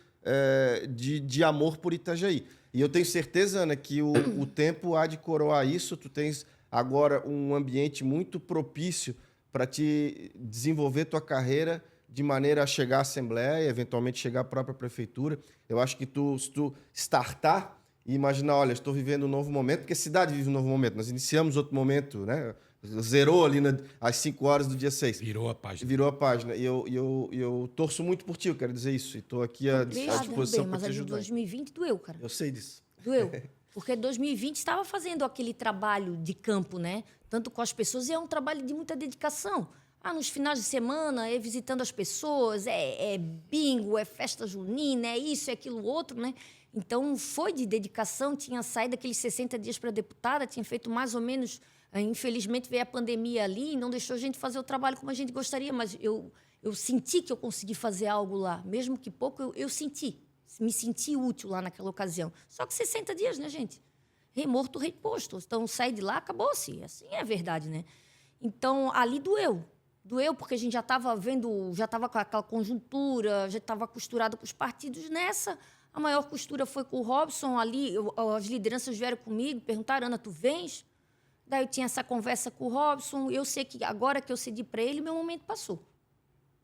de amor por Itajaí. E eu tenho certeza, Ana, que o tempo há de coroar isso. Tu tens agora um ambiente muito propício para te desenvolver tua carreira de maneira a chegar à Assembleia, eventualmente chegar à própria Prefeitura. Eu acho que se tu startar e imaginar, olha, estou vivendo um novo momento, porque a cidade vive um novo momento. Nós iniciamos outro momento, né? Zerou ali às 5 horas do dia 6. Virou a página. Virou a página. E eu torço muito por ti, eu quero dizer isso. E estou aqui à disposição para te ajudar. Mas a de 2020 doeu, cara. Eu sei disso. Doeu. Porque 2020 estava fazendo aquele trabalho de campo, né? Tanto com as pessoas, e é um trabalho de muita dedicação. Nos finais de semana, visitando as pessoas, é bingo, é festa junina, é isso, é aquilo outro, né? Então, foi de dedicação, tinha saído aqueles 60 dias para deputada, tinha feito mais ou menos... Infelizmente, veio a pandemia ali e não deixou a gente fazer o trabalho como a gente gostaria, mas eu senti que eu consegui fazer algo lá. Mesmo que pouco, eu senti. Me senti útil lá naquela ocasião. Só que 60 dias, né, gente? Rei morto, rei posto. Então, saí de lá, acabou-se. Assim é a verdade, né? Então, ali doeu. Doeu porque a gente já estava vendo, já estava com aquela conjuntura, já estava costurado com os partidos nessa. A maior costura foi com o Robson ali. As lideranças vieram comigo, perguntaram, Ana, tu vens? Daí eu tinha essa conversa com o Robson. Eu sei que agora que eu cedi para ele, meu momento passou.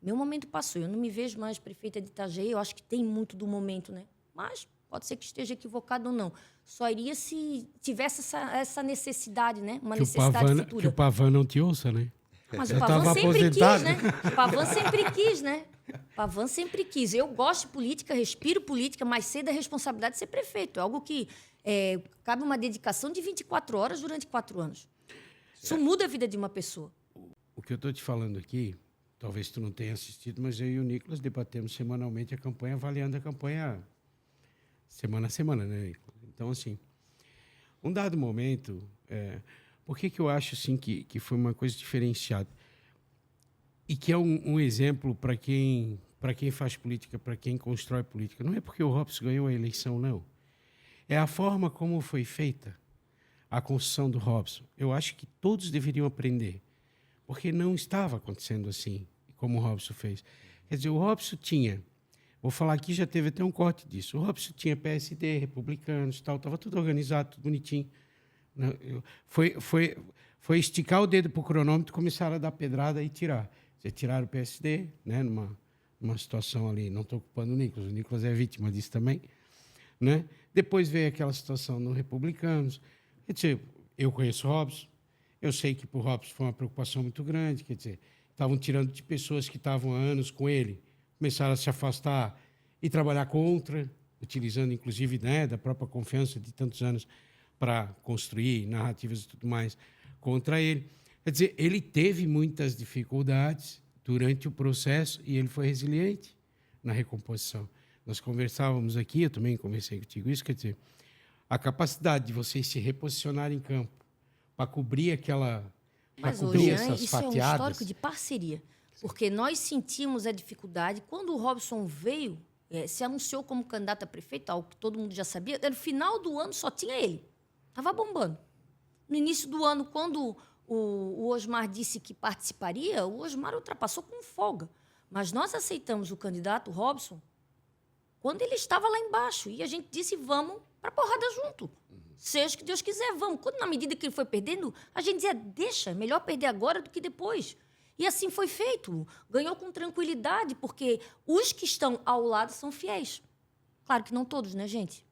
Meu momento passou. Eu não me vejo mais prefeita de Itajaí. Eu acho que tem muito do momento, né? Mas pode ser que esteja equivocado ou não. Só iria se tivesse essa necessidade, né? Uma necessidade futura. Que o Pavan não te ouça, né? Mas o Pavan sempre quis, né? O Pavan sempre quis, né? O Pavan sempre quis. Eu gosto de política, respiro política, mas sei da responsabilidade de ser prefeito. É algo que cabe uma dedicação de 24 horas durante 4 anos. Isso muda a vida de uma pessoa. O que eu estou te falando aqui, talvez tu não tenha assistido, mas eu e o Nicolas debatemos semanalmente a campanha, avaliando a campanha semana a semana, né, Nicolas? Então, assim, um dado momento... Por que eu acho assim, que foi uma coisa diferenciada? E que é um exemplo para quem faz política, para quem constrói política. Não é porque o Robson ganhou a eleição, não. É a forma como foi feita a construção do Robson. Eu acho que todos deveriam aprender, porque não estava acontecendo assim, como o Robson fez. Quer dizer, o Robson tinha... Vou falar aqui, já teve até um corte disso. O Robson tinha PSD, republicanos, tal, estava tudo organizado, tudo bonitinho. Foi esticar o dedo para o cronômetro, começaram a dar pedrada e tirar. Tiraram o PSD, né, numa situação ali, não estou culpando o Nicolas é vítima disso também. Né? Depois veio aquela situação no Republicanos. Quer dizer, eu conheço o Robson, eu sei que para o Robson foi uma preocupação muito grande, quer dizer, estavam tirando de pessoas que estavam há anos com ele, começaram a se afastar e trabalhar contra, utilizando inclusive, né, da própria confiança de tantos anos para construir narrativas e tudo mais contra ele. Quer dizer, ele teve muitas dificuldades durante o processo e ele foi resiliente, na recomposição. Nós conversávamos aqui, eu também conversei contigo isso, quer dizer, a capacidade de vocês se reposicionar em campo para cobrir aquela... Mas cobrir hoje, essas isso é um fatiadas. histórico de parceria. Porque nós sentimos a dificuldade. Quando o Robson veio, se anunciou como candidato a prefeito, algo que todo mundo já sabia, no final do ano só tinha ele. Estava bombando. No início do ano, quando o Osmar disse que participaria, o Osmar ultrapassou com folga. Mas nós aceitamos o candidato Robson quando ele estava lá embaixo. E a gente disse, vamos para a porrada junto. Seja o que Deus quiser, vamos. Quando, na medida que ele foi perdendo, a gente dizia, deixa, é melhor perder agora do que depois. E assim foi feito. Ganhou com tranquilidade, porque os que estão ao lado são fiéis. Claro que não todos, né, gente?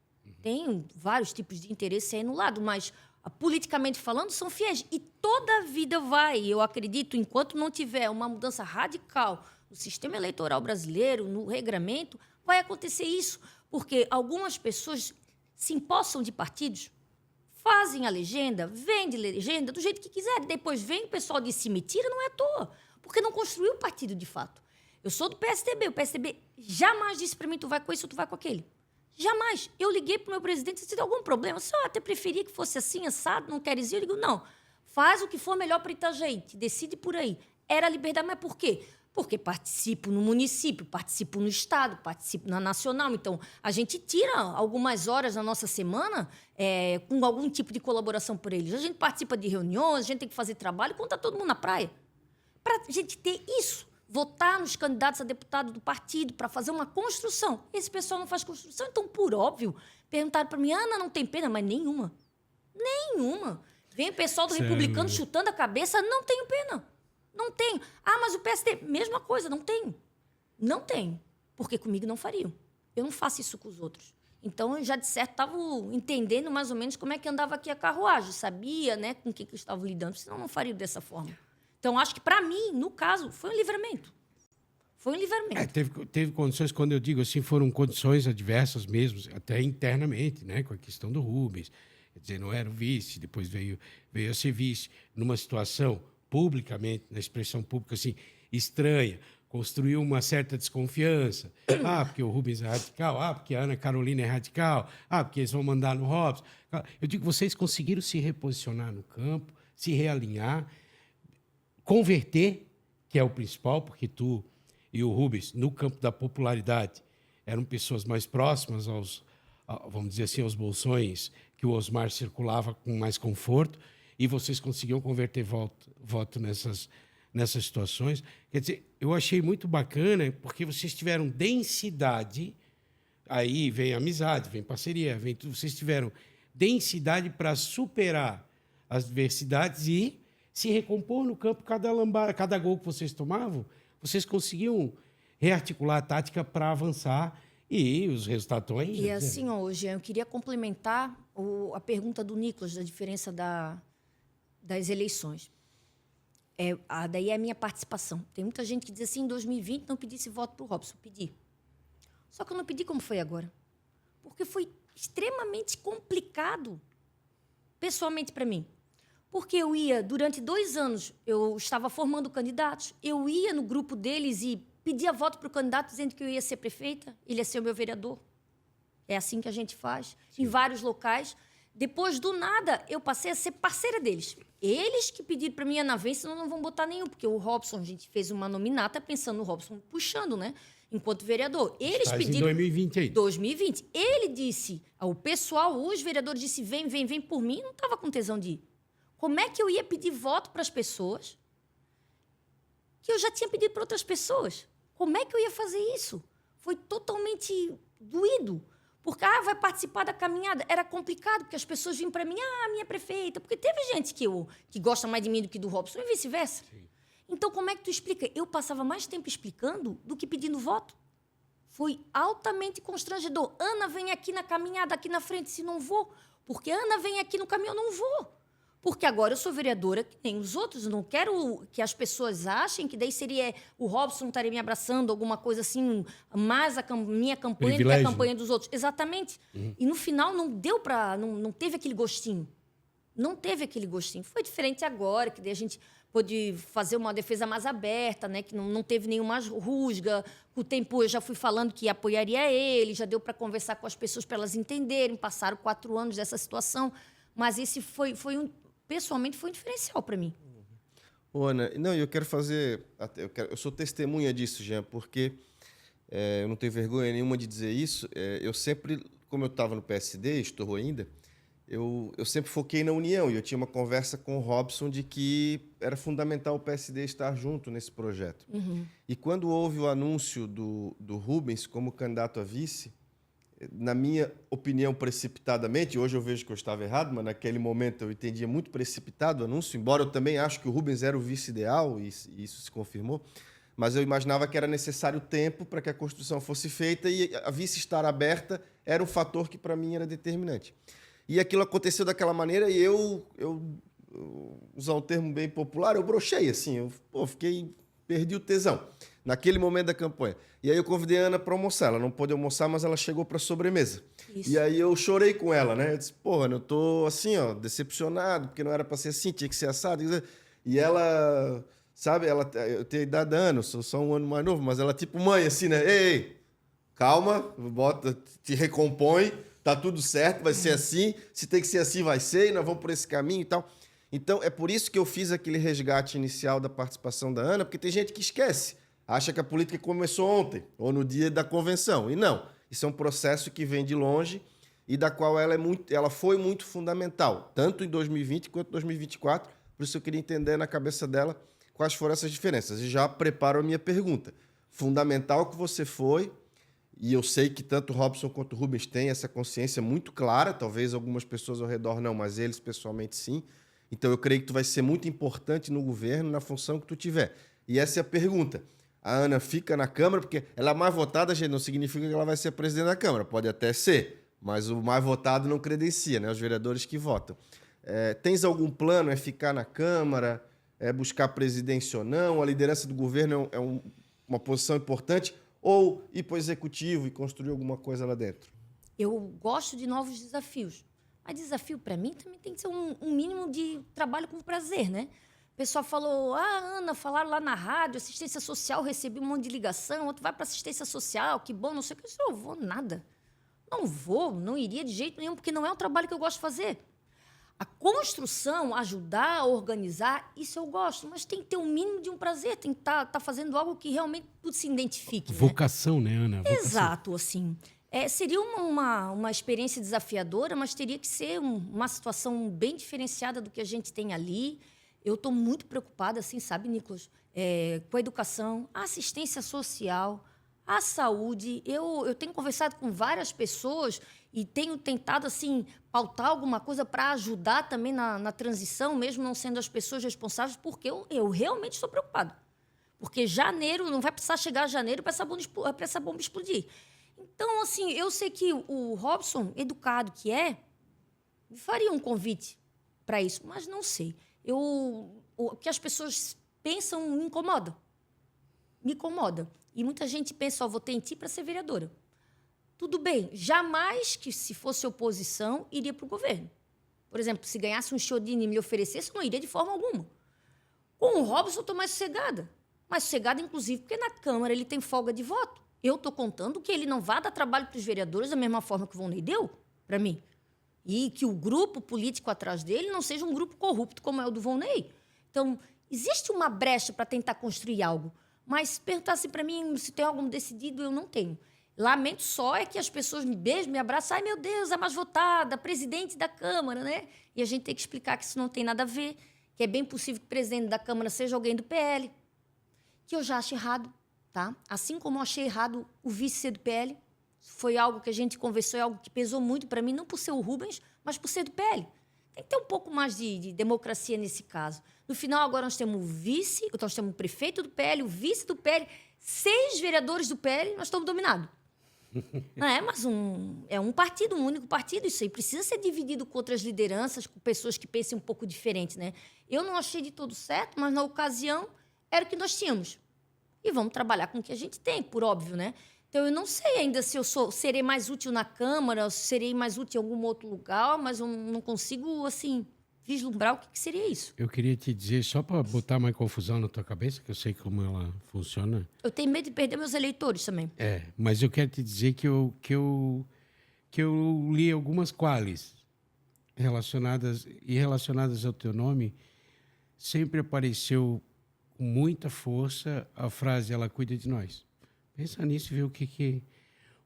Tem vários tipos de interesse aí no lado, mas, politicamente falando, são fiéis. E toda a vida vai, eu acredito, enquanto não tiver uma mudança radical no sistema eleitoral brasileiro, no regramento, vai acontecer isso. Porque algumas pessoas se empossam de partidos, fazem a legenda, vendem legenda do jeito que quiser. Depois vem o pessoal de se mentira, não é à toa, porque não construiu o partido de fato. Eu sou do PSDB, o PSDB jamais disse para mim, tu vai com isso ou tu vai com aquele. Jamais. Eu liguei para o meu presidente e disse, tem algum problema? Se eu até preferia que fosse assim, assado, não queres ir? Eu digo, não, faz o que for melhor para Itajaí, decide por aí. Era liberdade, mas por quê? Porque participo no município, participo no estado, participo na nacional. Então, a gente tira algumas horas na nossa semana com algum tipo de colaboração por eles. A gente participa de reuniões, a gente tem que fazer trabalho quando está todo mundo na praia. Para a gente ter isso, votar nos candidatos a deputado do partido para fazer uma construção. Esse pessoal não faz construção, então, por óbvio, perguntaram para mim, Ana, não tem pena? Mas nenhuma. Nenhuma. Vem o pessoal do republicano chutando a cabeça, não tenho pena. Não tenho. Ah, mas o PSD, mesma coisa, não tenho. Não tenho. Porque comigo não fariam. Eu não faço isso com os outros. Então, eu já, de certo, estava entendendo mais ou menos como é que andava aqui a carruagem. Sabia, né, com o que eu estava lidando, senão não faria dessa forma. Então, acho que, para mim, no caso, foi um livramento. Foi um livramento. Teve condições, quando eu digo assim, foram condições adversas mesmo, até internamente, né, com a questão do Rubens. Quer dizer, não era o vice, depois veio a ser vice, numa situação publicamente, na expressão pública, assim, estranha, construiu uma certa desconfiança. Ah, porque o Rubens é radical. Ah, porque a Ana Carolina é radical. Ah, porque eles vão mandar no Robson. Eu digo, vocês conseguiram se reposicionar no campo, se realinhar, converter, que é o principal, porque tu e o Rubens, no campo da popularidade, eram pessoas mais próximas vamos dizer assim, aos bolsões que o Osmar circulava com mais conforto, e vocês conseguiam converter voto nessas situações. Quer dizer, eu achei muito bacana, porque vocês tiveram densidade, aí vem amizade, vem parceria, vem tudo. Vocês tiveram densidade para superar as adversidades e se recompor no campo. Cada gol que vocês tomavam, vocês conseguiam rearticular a tática para avançar, e os resultados estão aí. E assim, hoje eu queria complementar a pergunta do Nicolas, da diferença das eleições. Daí é a minha participação. Tem muita gente que diz assim, em 2020 não pedi esse voto para o Robson. Pedi. Só que eu não pedi como foi agora. Porque foi extremamente complicado, pessoalmente, para mim. Porque eu ia, durante 2 anos, eu estava formando candidatos, eu ia no grupo deles e pedia voto para o candidato dizendo que eu ia ser prefeita, ele ia ser o meu vereador. É assim que a gente faz, em vários locais. Depois, do nada, eu passei a ser parceira deles. Eles que pediram para mim, Ana, vem, senão não vão botar nenhum. Porque o Robson, a gente fez uma nominata pensando no Robson puxando, né? Enquanto vereador. Eles pediram... Em 2020 aí. 2020. Ele disse, o pessoal, os vereadores disse, vem por mim, não estava com tesão de ir. Como é que eu ia pedir voto para as pessoas que eu já tinha pedido para outras pessoas? Como é que eu ia fazer isso? Foi totalmente doído. Porque, vai participar da caminhada. Era complicado, porque as pessoas vinham para mim, minha prefeita. Porque teve gente que gosta mais de mim do que do Robson, e vice-versa. Então, como é que tu explica? Eu passava mais tempo explicando do que pedindo voto. Foi altamente constrangedor. Ana, vem aqui na caminhada, aqui na frente, se não vou. Porque Ana vem aqui no caminho, eu não vou. Porque agora eu sou vereadora que nem os outros. Não quero que as pessoas achem que daí seria o Robson estaria me abraçando, alguma coisa assim, mais a minha campanha do que a campanha dos outros. Exatamente. E no final não deu para... Não teve aquele gostinho. não teve aquele gostinho. Foi diferente agora, que daí a gente pôde fazer uma defesa mais aberta, né? Que não teve nenhuma rusga. Com o tempo, eu já fui falando que apoiaria ele, já deu para conversar com as pessoas para elas entenderem. Passaram 4 anos dessa situação. Mas esse pessoalmente, foi um diferencial para mim. Ana, não, eu quero fazer... Eu sou testemunha disso, Jean, porque eu não tenho vergonha nenhuma de dizer isso. Eu sempre, como eu estava no PSD, estou ainda, eu sempre foquei na união. E eu tinha uma conversa com o Robson de que era fundamental o PSD estar junto nesse projeto. Uhum. E quando houve o anúncio do Rubens como candidato a vice, na minha opinião, precipitadamente, hoje eu vejo que eu estava errado, mas naquele momento eu entendia muito precipitado o anúncio, embora eu também acho que o Rubens era o vice ideal, e isso se confirmou, mas eu imaginava que era necessário tempo para que a construção fosse feita e a vice estar aberta era um fator que para mim era determinante. E aquilo aconteceu daquela maneira e eu usar um termo bem popular, eu brochei, assim, perdi o tesão naquele momento da campanha. E aí eu convidei a Ana para almoçar. Ela não pôde almoçar, mas ela chegou para a sobremesa. Isso. E aí eu chorei com ela, né? Eu disse, Ana, eu tô assim, decepcionado, porque não era para ser assim, tinha que ser assado. E ela, sabe, eu tenho a idade da Ana, eu sou só um ano mais novo, mas ela tipo mãe, assim, né? Ei, calma, te recompõe, tá tudo certo, vai ser assim, se tem que ser assim, vai ser, e nós vamos por esse caminho e tal. Então, é por isso que eu fiz aquele resgate inicial da participação da Ana, porque tem gente que esquece. Acha que a política começou ontem, ou no dia da convenção. E não. Isso é um processo que vem de longe e da qual ela foi muito fundamental, tanto em 2020 quanto em 2024. Por isso eu queria entender na cabeça dela quais foram essas diferenças. E já preparo a minha pergunta. Fundamental que você foi, e eu sei que tanto o Robson quanto o Rubens têm essa consciência muito clara, talvez algumas pessoas ao redor não, mas eles pessoalmente sim. Então eu creio que tu vai ser muito importante no governo, na função que tu tiver. E essa é a pergunta. A Ana fica na Câmara, porque ela é mais votada, gente, não significa que ela vai ser presidente da Câmara. Pode até ser, mas o mais votado não credencia, né? Os vereadores que votam. Tens algum plano? É ficar na Câmara? É buscar presidência ou não? A liderança do governo é uma posição importante? Ou ir para o executivo e construir alguma coisa lá dentro? Eu gosto de novos desafios. Mas desafio, para mim, também tem que ser um mínimo de trabalho com prazer, né? O pessoal falou, Ana, falaram lá na rádio, assistência social, recebi um monte de ligação, outro vai para assistência social, que bom, não sei o que. Eu não vou nada. Não iria de jeito nenhum, porque não é um trabalho que eu gosto de fazer. A construção, ajudar a organizar, isso eu gosto, mas tem que ter um mínimo de um prazer, tem que estar fazendo algo que realmente tu se identifique. Vocação, né, Ana? Vocação. Exato, assim. Seria uma experiência desafiadora, mas teria que ser uma situação bem diferenciada do que a gente tem ali. Eu estou muito preocupada, assim, sabe, Nicolas, com a educação, a assistência social, a saúde. Eu tenho conversado com várias pessoas e tenho tentado, assim, pautar alguma coisa para ajudar também na transição, mesmo não sendo as pessoas responsáveis, porque eu realmente estou preocupada. Porque janeiro, não vai precisar chegar janeiro para essa bomba explodir. Então, assim, eu sei que o Robson, educado que me faria um convite para isso, mas não sei. O que as pessoas pensam me incomoda. Me incomoda. E muita gente pensa, votei em ti para ser vereadora. Tudo bem, jamais que, se fosse oposição, iria para o governo. Por exemplo, se ganhasse um Chiodini e me oferecesse, eu não iria de forma alguma. Com o Robson, eu estou mais sossegada. Mais sossegada, inclusive, porque na Câmara ele tem folga de voto. Eu estou contando que ele não vá dar trabalho para os vereadores da mesma forma que o Volney deu para mim. E que o grupo político atrás dele não seja um grupo corrupto como é o do Volney. Então, existe uma brecha para tentar construir algo. Mas perguntasse para mim se tem algo decidido, eu não tenho. Lamento só que as pessoas me beijam, me abraçam. Ai, meu Deus, a mais votada, presidente da Câmara, né? E a gente tem que explicar que isso não tem nada a ver, que é bem possível que o presidente da Câmara seja alguém do PL, que eu já acho errado, tá? Assim como eu achei errado o vice ser do PL, foi algo que a gente conversou, é algo que pesou muito para mim, não por ser o Rubens, mas por ser do PL. Tem que ter um pouco mais de democracia nesse caso. No final, agora nós temos o vice, nós temos o prefeito do PL, o vice do PL, 6 vereadores do PL, nós estamos dominados. Não é, mas é um partido, um único partido, isso aí precisa ser dividido com outras lideranças, com pessoas que pensem um pouco diferente, né? Eu não achei de todo certo, mas na ocasião era o que nós tínhamos. E vamos trabalhar com o que a gente tem, por óbvio, né? Então, eu não sei ainda se eu serei mais útil na Câmara, se serei mais útil em algum outro lugar, mas eu não consigo, assim, vislumbrar o que seria isso. Eu queria te dizer, só para botar mais confusão na tua cabeça, que eu sei como ela funciona. Eu tenho medo de perder meus eleitores também. Mas eu quero te dizer que eu li algumas quales relacionadas ao teu nome. Sempre apareceu com muita força a frase, ela cuida de nós. Pensa nisso e vê o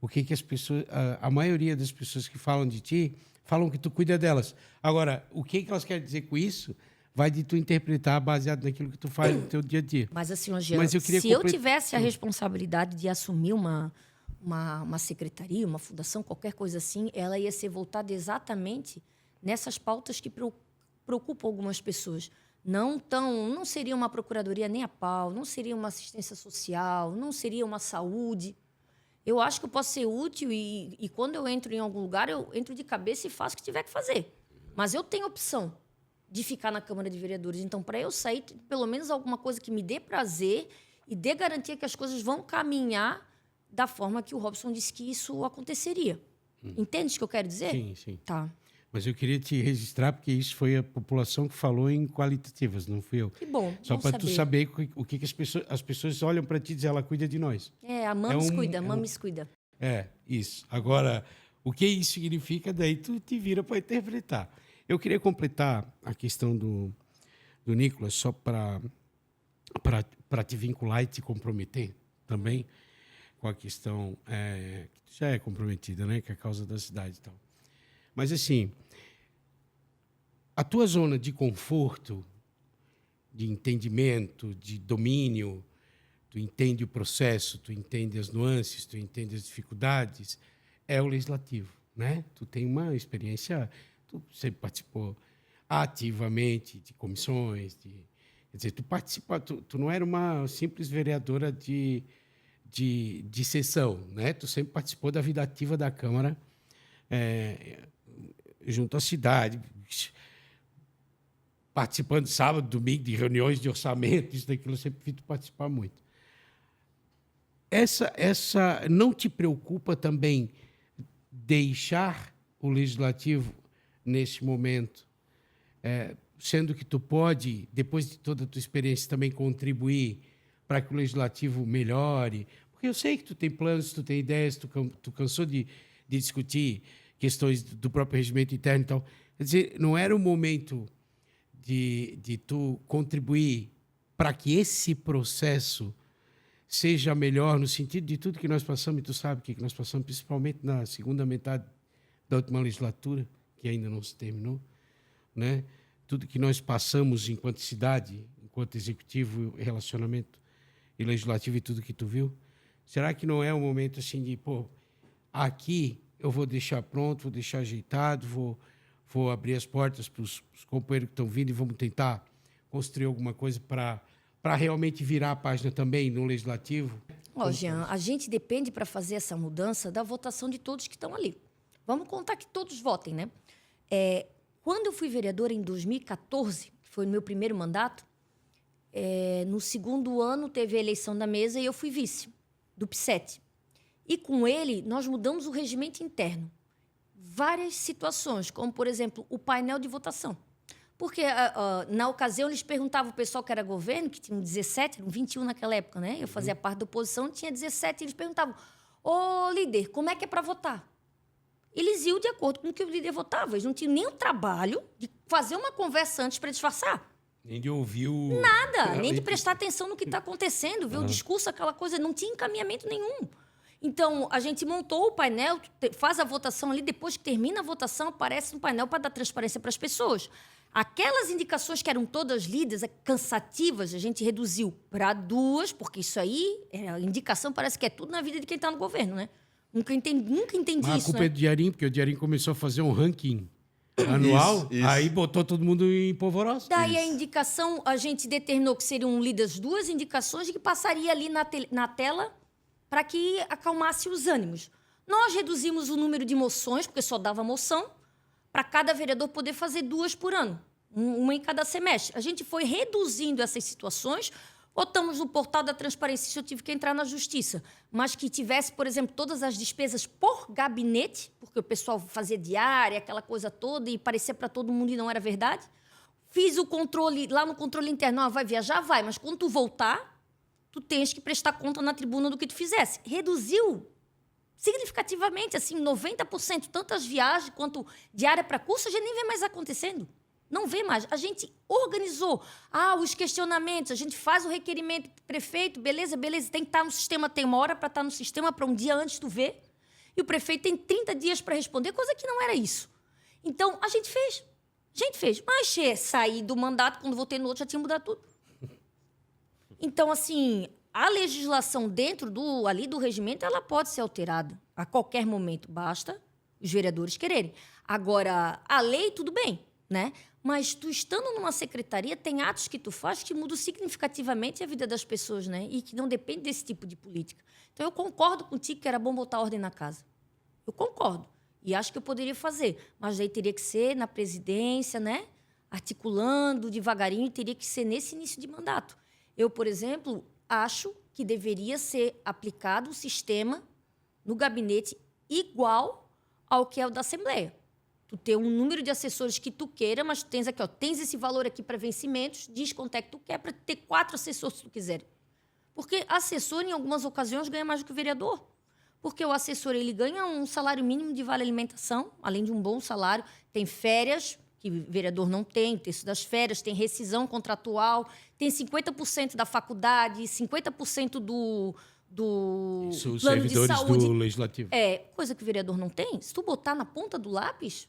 que as pessoas, a maioria das pessoas que falam de ti, falam que tu cuida delas. Agora, o que elas querem dizer com isso, vai de tu interpretar baseado naquilo que tu faz no teu dia a dia. Mas assim, Angela, se eu tivesse a responsabilidade de assumir uma secretaria, uma fundação, qualquer coisa assim, ela ia ser voltada exatamente nessas pautas que preocupam algumas pessoas. Não seria uma procuradoria nem a pau, não seria uma assistência social, não seria uma saúde. Eu acho que eu posso ser útil e quando eu entro em algum lugar, eu entro de cabeça e faço o que tiver que fazer. Mas eu tenho opção de ficar na Câmara de Vereadores. Então, para eu sair, pelo menos alguma coisa que me dê prazer e dê garantia que as coisas vão caminhar da forma que o Robson disse que isso aconteceria. Entende o que eu quero dizer? Sim, sim. Tá. Mas eu queria te registrar, porque isso foi a população que falou em qualitativas, não fui eu. Que bom. Só para tu saber o que as pessoas olham para ti e dizem, ela cuida de nós. A Mames cuida, a Mames cuida. Isso. Agora, o que isso significa, daí tu te vira para interpretar. Eu queria completar a questão do Nicolas, só para te vincular e te comprometer também com a questão que já é comprometida, né? Que é a causa da cidade e tal. Mas, assim, a tua zona de conforto, de entendimento, de domínio, tu entende o processo, tu entende as nuances, tu entende as dificuldades, é o legislativo, né? Tu tem uma experiência, tu sempre participou ativamente de comissões, quer dizer, tu não era uma simples vereadora de sessão, né? Tu sempre participou da vida ativa da Câmara, junto à cidade, participando sábado, domingo, de reuniões de orçamento, isso daquilo, eu sempre vi tu participar muito. Essa não te preocupa também deixar o legislativo nesse momento, sendo que tu pode, depois de toda a tua experiência, também contribuir para que o legislativo melhore? Porque eu sei que tu tem planos, tu tem ideias, tu cansou de discutir questões do próprio regimento interno e tal. Quer dizer, não era o momento de tu contribuir para que esse processo seja melhor no sentido de tudo que nós passamos, e tu sabe o que nós passamos, principalmente na segunda metade da última legislatura, que ainda não se terminou, né? Tudo que nós passamos enquanto cidade, enquanto executivo, relacionamento e legislativo e tudo que tu viu. Será que não é o momento assim de, aqui eu vou deixar pronto, vou deixar ajeitado, vou abrir as portas para os companheiros que estão vindo e vamos tentar construir alguma coisa para realmente virar a página também no legislativo? Jean, a gente depende para fazer essa mudança da votação de todos que estão ali. Vamos contar que todos votem, né? Quando eu fui vereadora em 2014, que foi o meu primeiro mandato, no segundo ano teve a eleição da mesa e eu fui vice do PSET. E com ele, nós mudamos o regimento interno. Várias situações, como, por exemplo, o painel de votação. Porque, na ocasião, eles perguntavam ao pessoal que era governo, que tinha 17, eram 21 naquela época, né? Eu fazia parte da oposição, tinha 17, e eles perguntavam, líder, como é que é para votar? Eles iam de acordo com o que o líder votava. Eles não tinham nem o trabalho de fazer uma conversa antes para disfarçar. Nem de ouvir o... Nada, nem de prestar atenção no que está acontecendo, ver o discurso, aquela coisa, não tinha encaminhamento nenhum. Então, a gente montou o painel, faz a votação ali, depois que termina a votação, aparece no painel para dar transparência para as pessoas. Aquelas indicações que eram todas lidas, cansativas, a gente reduziu para 2, porque isso aí, a indicação parece que é tudo na vida de quem está no governo, né? Nunca entendi Mas isso, a culpa né? é do Diarim, porque o Diarim começou a fazer um ranking anual, Isso. aí botou todo mundo em polvorosa. Daí a indicação, a gente determinou que seriam lidas 2 indicações e que passaria ali na tela para que acalmasse os ânimos. Nós reduzimos o número de moções, porque só dava moção, para cada vereador poder fazer 2 por ano, uma em cada semestre. A gente foi reduzindo essas situações, botamos no portal da transparência, isso eu tive que entrar na justiça, mas que tivesse, por exemplo, todas as despesas por gabinete, porque o pessoal fazia diária, aquela coisa toda, e parecia para todo mundo e não era verdade. Fiz o controle, lá no controle interno, vai viajar? Vai, mas quando tu voltar, tu tens que prestar conta na tribuna do que tu fizesse. Reduziu significativamente, assim, 90%, tanto as viagens quanto diária para curso, a gente nem vê mais acontecendo. Não vê mais. A gente organizou os questionamentos, a gente faz o requerimento pro prefeito, beleza, tem que estar no sistema, tem uma hora para estar no sistema, para um dia antes tu ver, e o prefeito tem 30 dias para responder, coisa que não era isso. Então, a gente fez. Mas sair do mandato, quando voltei no outro, já tinha mudado tudo. Então, assim, a legislação dentro ali do regimento, ela pode ser alterada a qualquer momento. Basta os vereadores quererem. Agora, a lei, tudo bem, né? Mas tu estando numa secretaria, tem atos que tu faz que mudam significativamente a vida das pessoas, né? E que não depende desse tipo de política. Então, eu concordo contigo que era bom botar ordem na casa. Eu concordo. E acho que eu poderia fazer. Mas aí teria que ser na presidência, né? Articulando devagarinho, e teria que ser nesse início de mandato. Eu, por exemplo, acho que deveria ser aplicado um sistema no gabinete igual ao que é o da Assembleia. Tu ter um número de assessores que tu queira, mas tu tens aqui, tens esse valor aqui para vencimentos, diz quanto é que tu quer para ter 4 assessores se tu quiser. Porque assessor, em algumas ocasiões, ganha mais do que o vereador. Porque o assessor ele ganha um salário mínimo de vale-alimentação, além de um bom salário, tem férias, que o vereador não tem, o terço das férias, tem rescisão contratual, tem 50% da faculdade, 50% do Isso, plano de servidores saúde. do Legislativo. Coisa que o vereador não tem. Se tu botar na ponta do lápis,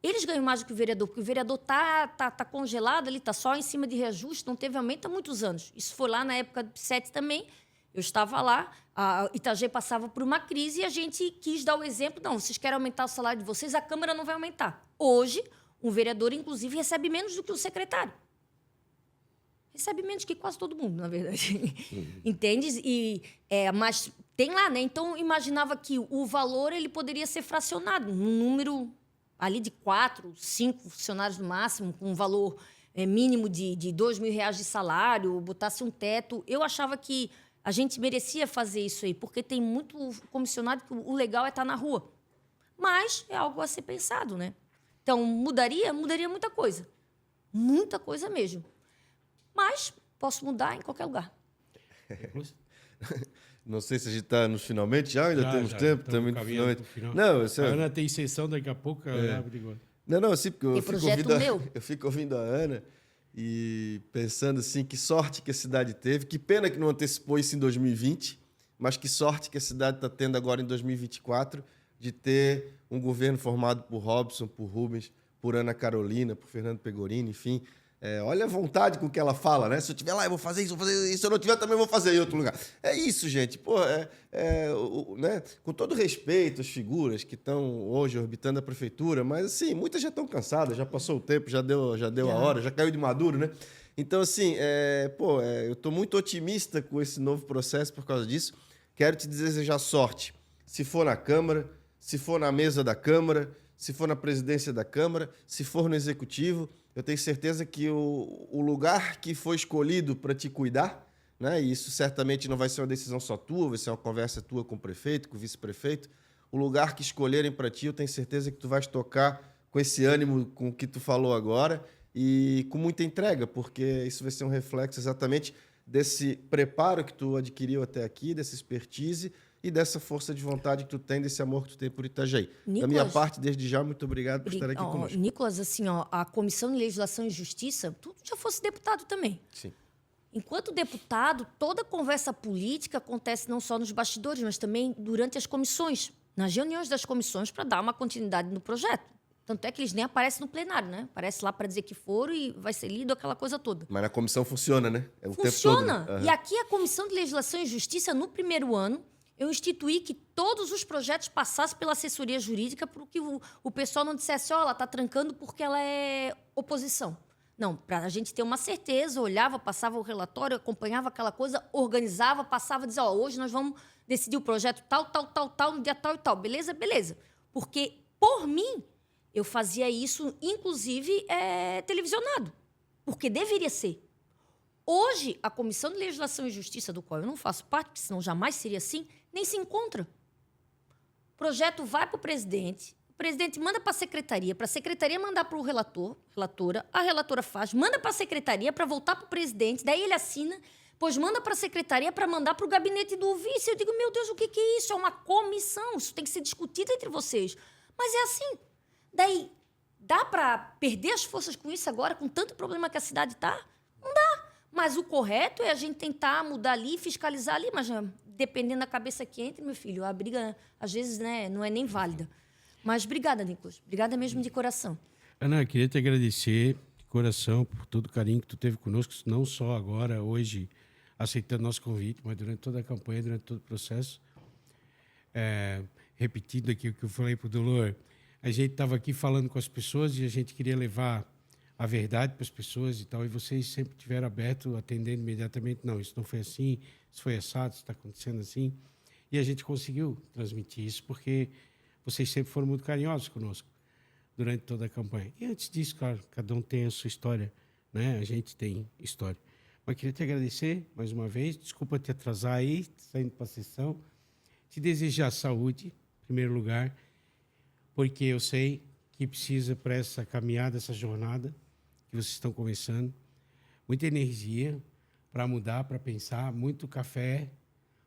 eles ganham mais do que o vereador, porque o vereador tá congelado, ele está só em cima de reajuste, não teve aumento há muitos anos. Isso foi lá na época do PSET também. Eu estava lá, a Itagé passava por uma crise e a gente quis dar o exemplo. Não, vocês querem aumentar o salário de vocês, a Câmara não vai aumentar. Hoje, um vereador, inclusive, recebe menos do que o secretário. Recebe menos que quase todo mundo, na verdade. Entende? Mas tem lá, né? Então, imaginava que o valor ele poderia ser fracionado num número ali de 4, 5 funcionários no máximo, com um valor mínimo de R$2.000 de salário, botasse um teto. Eu achava que a gente merecia fazer isso aí, porque tem muito comissionado que o legal é estar na rua. Mas é algo a ser pensado, né? Então, mudaria muita coisa. Muita coisa mesmo. Mas posso mudar em qualquer lugar. Não sei se a gente está nos finalmente já, ainda temos tempo. Também no finalmente. Final. Não, a Ana tem sessão daqui a pouco. Não, assim, porque eu fico ouvindo a Ana e pensando assim, que sorte que a cidade teve, que pena que não antecipou isso em 2020, mas que sorte que a cidade está tendo agora em 2024 de ter um governo formado por Robson, por Rubens, por Ana Carolina, por Fernando Pegorini, enfim. Olha a vontade com que ela fala, né? Se eu estiver lá, eu vou fazer isso, vou fazer isso. Se eu não tiver, também vou fazer em outro lugar. É isso, gente. Pô, né? Com todo respeito às figuras que estão hoje orbitando a prefeitura, mas, assim, muitas já estão cansadas, já passou o tempo, já deu a hora, já caiu de maduro, né? Então, assim, eu estou muito otimista com esse novo processo por causa disso. Quero te desejar sorte. Se for na Câmara, se for na mesa da Câmara, se for na presidência da Câmara, se for no Executivo, eu tenho certeza que o lugar que foi escolhido para te cuidar, né, e isso certamente não vai ser uma decisão só tua, vai ser uma conversa tua com o prefeito, com o vice-prefeito, o lugar que escolherem para ti, eu tenho certeza que tu vais tocar com esse ânimo com o que tu falou agora e com muita entrega, porque isso vai ser um reflexo exatamente desse preparo que tu adquiriu até aqui, dessa expertise e dessa força de vontade que tu tem, desse amor que tu tem por Itajaí. Nicolas, da minha parte, desde já, muito obrigado por estar aqui conosco. Nicolas, assim, a Comissão de Legislação e Justiça, tu já fosse deputado também. Sim. Enquanto deputado, toda conversa política acontece não só nos bastidores, mas também durante as comissões, nas reuniões das comissões, para dar uma continuidade no projeto. Tanto é que eles nem aparecem no plenário, né? Aparece lá para dizer que foram e vai ser lido, aquela coisa toda. Mas na comissão funciona, né? Funciona. Tempo todo, né? E aqui a Comissão de Legislação e Justiça, no primeiro ano, eu instituí que todos os projetos passassem pela assessoria jurídica para que o pessoal não dissesse, ela está trancando porque ela é oposição. Não, para a gente ter uma certeza, olhava, passava o relatório, acompanhava aquela coisa, organizava, passava, dizia, hoje nós vamos decidir o projeto tal, no dia tal e tal. Beleza? Beleza. Porque, por mim, eu fazia isso, inclusive, televisionado. Porque deveria ser. Hoje, a Comissão de Legislação e Justiça, do qual eu não faço parte, porque senão jamais seria assim, nem se encontra. O projeto vai para o presidente O presidente manda para a secretaria mandar para o relatora, a relatora faz, manda para a secretaria para voltar para o presidente, daí ele assina, pois manda para a secretaria para mandar para o gabinete do vice. Eu digo, meu Deus, o que é isso? É uma comissão, isso tem que ser discutido entre vocês. Mas é assim. Daí, dá para perder as forças com isso agora, com tanto problema que a cidade está? Não dá. Mas o correto é a gente tentar mudar ali, fiscalizar ali, mas dependendo da cabeça que entre, meu filho, a briga, às vezes, né, não é nem válida. Mas obrigada, Nicolas. Obrigada mesmo de coração. Ana, eu queria te agradecer de coração por todo o carinho que tu teve conosco, não só agora, hoje, aceitando nosso convite, mas durante toda a campanha, durante todo o processo. Repetindo aqui o que eu falei para o Dolor, a gente estava aqui falando com as pessoas e a gente queria levar a verdade para as pessoas e tal, e vocês sempre estiveram abertos, atendendo imediatamente. Não, isso não foi assim, isso foi assado, isso está acontecendo assim. E a gente conseguiu transmitir isso porque vocês sempre foram muito carinhosos conosco durante toda a campanha. E antes disso, claro, cada um tem a sua história, né? A gente tem história. Mas queria te agradecer mais uma vez, desculpa te atrasar aí, saindo para a sessão, te desejar saúde, em primeiro lugar, porque eu sei que precisa para essa caminhada, essa jornada que vocês estão começando, muita energia para mudar, para pensar, muito café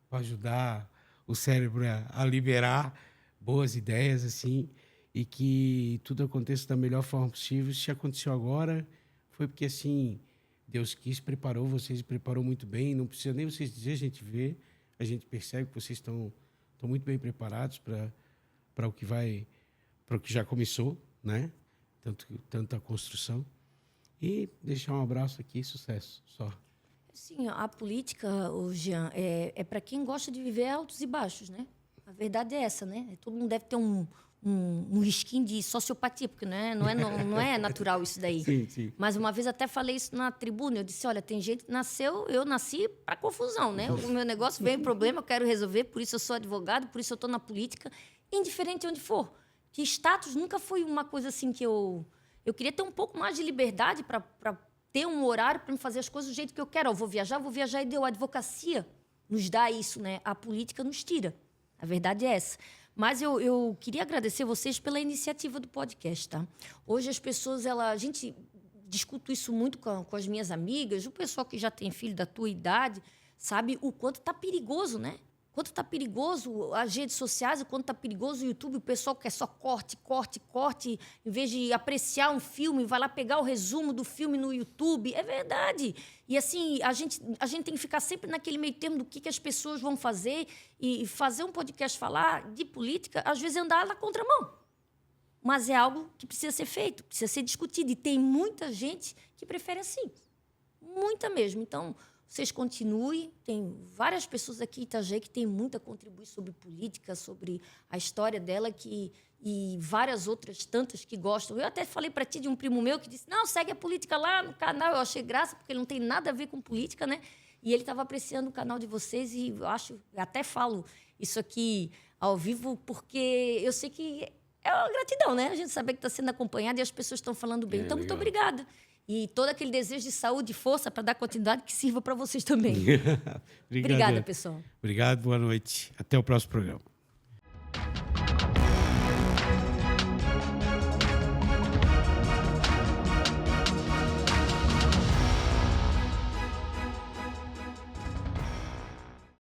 para ajudar o cérebro a liberar boas ideias, assim, e que tudo aconteça da melhor forma possível. Se aconteceu agora, foi porque, assim, Deus quis, preparou vocês, preparou muito bem. Não precisa nem vocês dizer, a gente vê, a gente percebe que vocês estão muito bem preparados para o que vai, para o que já começou, né? Tanto a construção. E deixar um abraço aqui, sucesso, só. Sim, a política, Jean, é para quem gosta de viver altos e baixos, né? A verdade é essa, né? Todo mundo deve ter um risquinho de sociopatia, porque não é natural isso daí. Sim, sim. Mas uma vez até falei isso na tribuna, eu disse, olha, tem gente que eu nasci para confusão, né? O meu negócio vem problema, eu quero resolver, por isso eu sou advogado, por isso eu estou na política, indiferente de onde for. Que status nunca foi uma coisa assim que eu queria ter um pouco mais de liberdade para ter um horário para me fazer as coisas do jeito que eu quero. Eu vou viajar e deu. A advocacia nos dá isso, né? A política nos tira. A verdade é essa. Mas eu queria agradecer vocês pela iniciativa do podcast, tá? Hoje as pessoas, a gente discuto isso muito com as minhas amigas, o pessoal que já tem filho da tua idade, sabe o quanto está perigoso, né? Quanto está perigoso as redes sociais, o quanto está perigoso o YouTube, o pessoal quer só corte, em vez de apreciar um filme, vai lá pegar o resumo do filme no YouTube. É verdade. E assim, a gente tem que ficar sempre naquele meio termo do que as pessoas vão fazer e fazer um podcast falar de política, às vezes é andar na contramão. Mas é algo que precisa ser feito, precisa ser discutido. E tem muita gente que prefere assim. Muita mesmo. Então, vocês continuem. Tem várias pessoas aqui em Itajaí que têm muito a contribuir sobre política, sobre a história dela, e várias outras tantas que gostam. Eu até falei para ti de um primo meu que disse, não, segue a política lá no canal. Eu achei graça, porque ele não tem nada a ver com política, né? E ele estava apreciando o canal de vocês e eu até falo isso aqui ao vivo, porque eu sei que é uma gratidão, né? A gente saber que está sendo acompanhado e as pessoas estão falando bem. Então, muito obrigada. E todo aquele desejo de saúde e força para dar continuidade que sirva para vocês também. Obrigada, pessoal. Obrigado, boa noite. Até o próximo programa.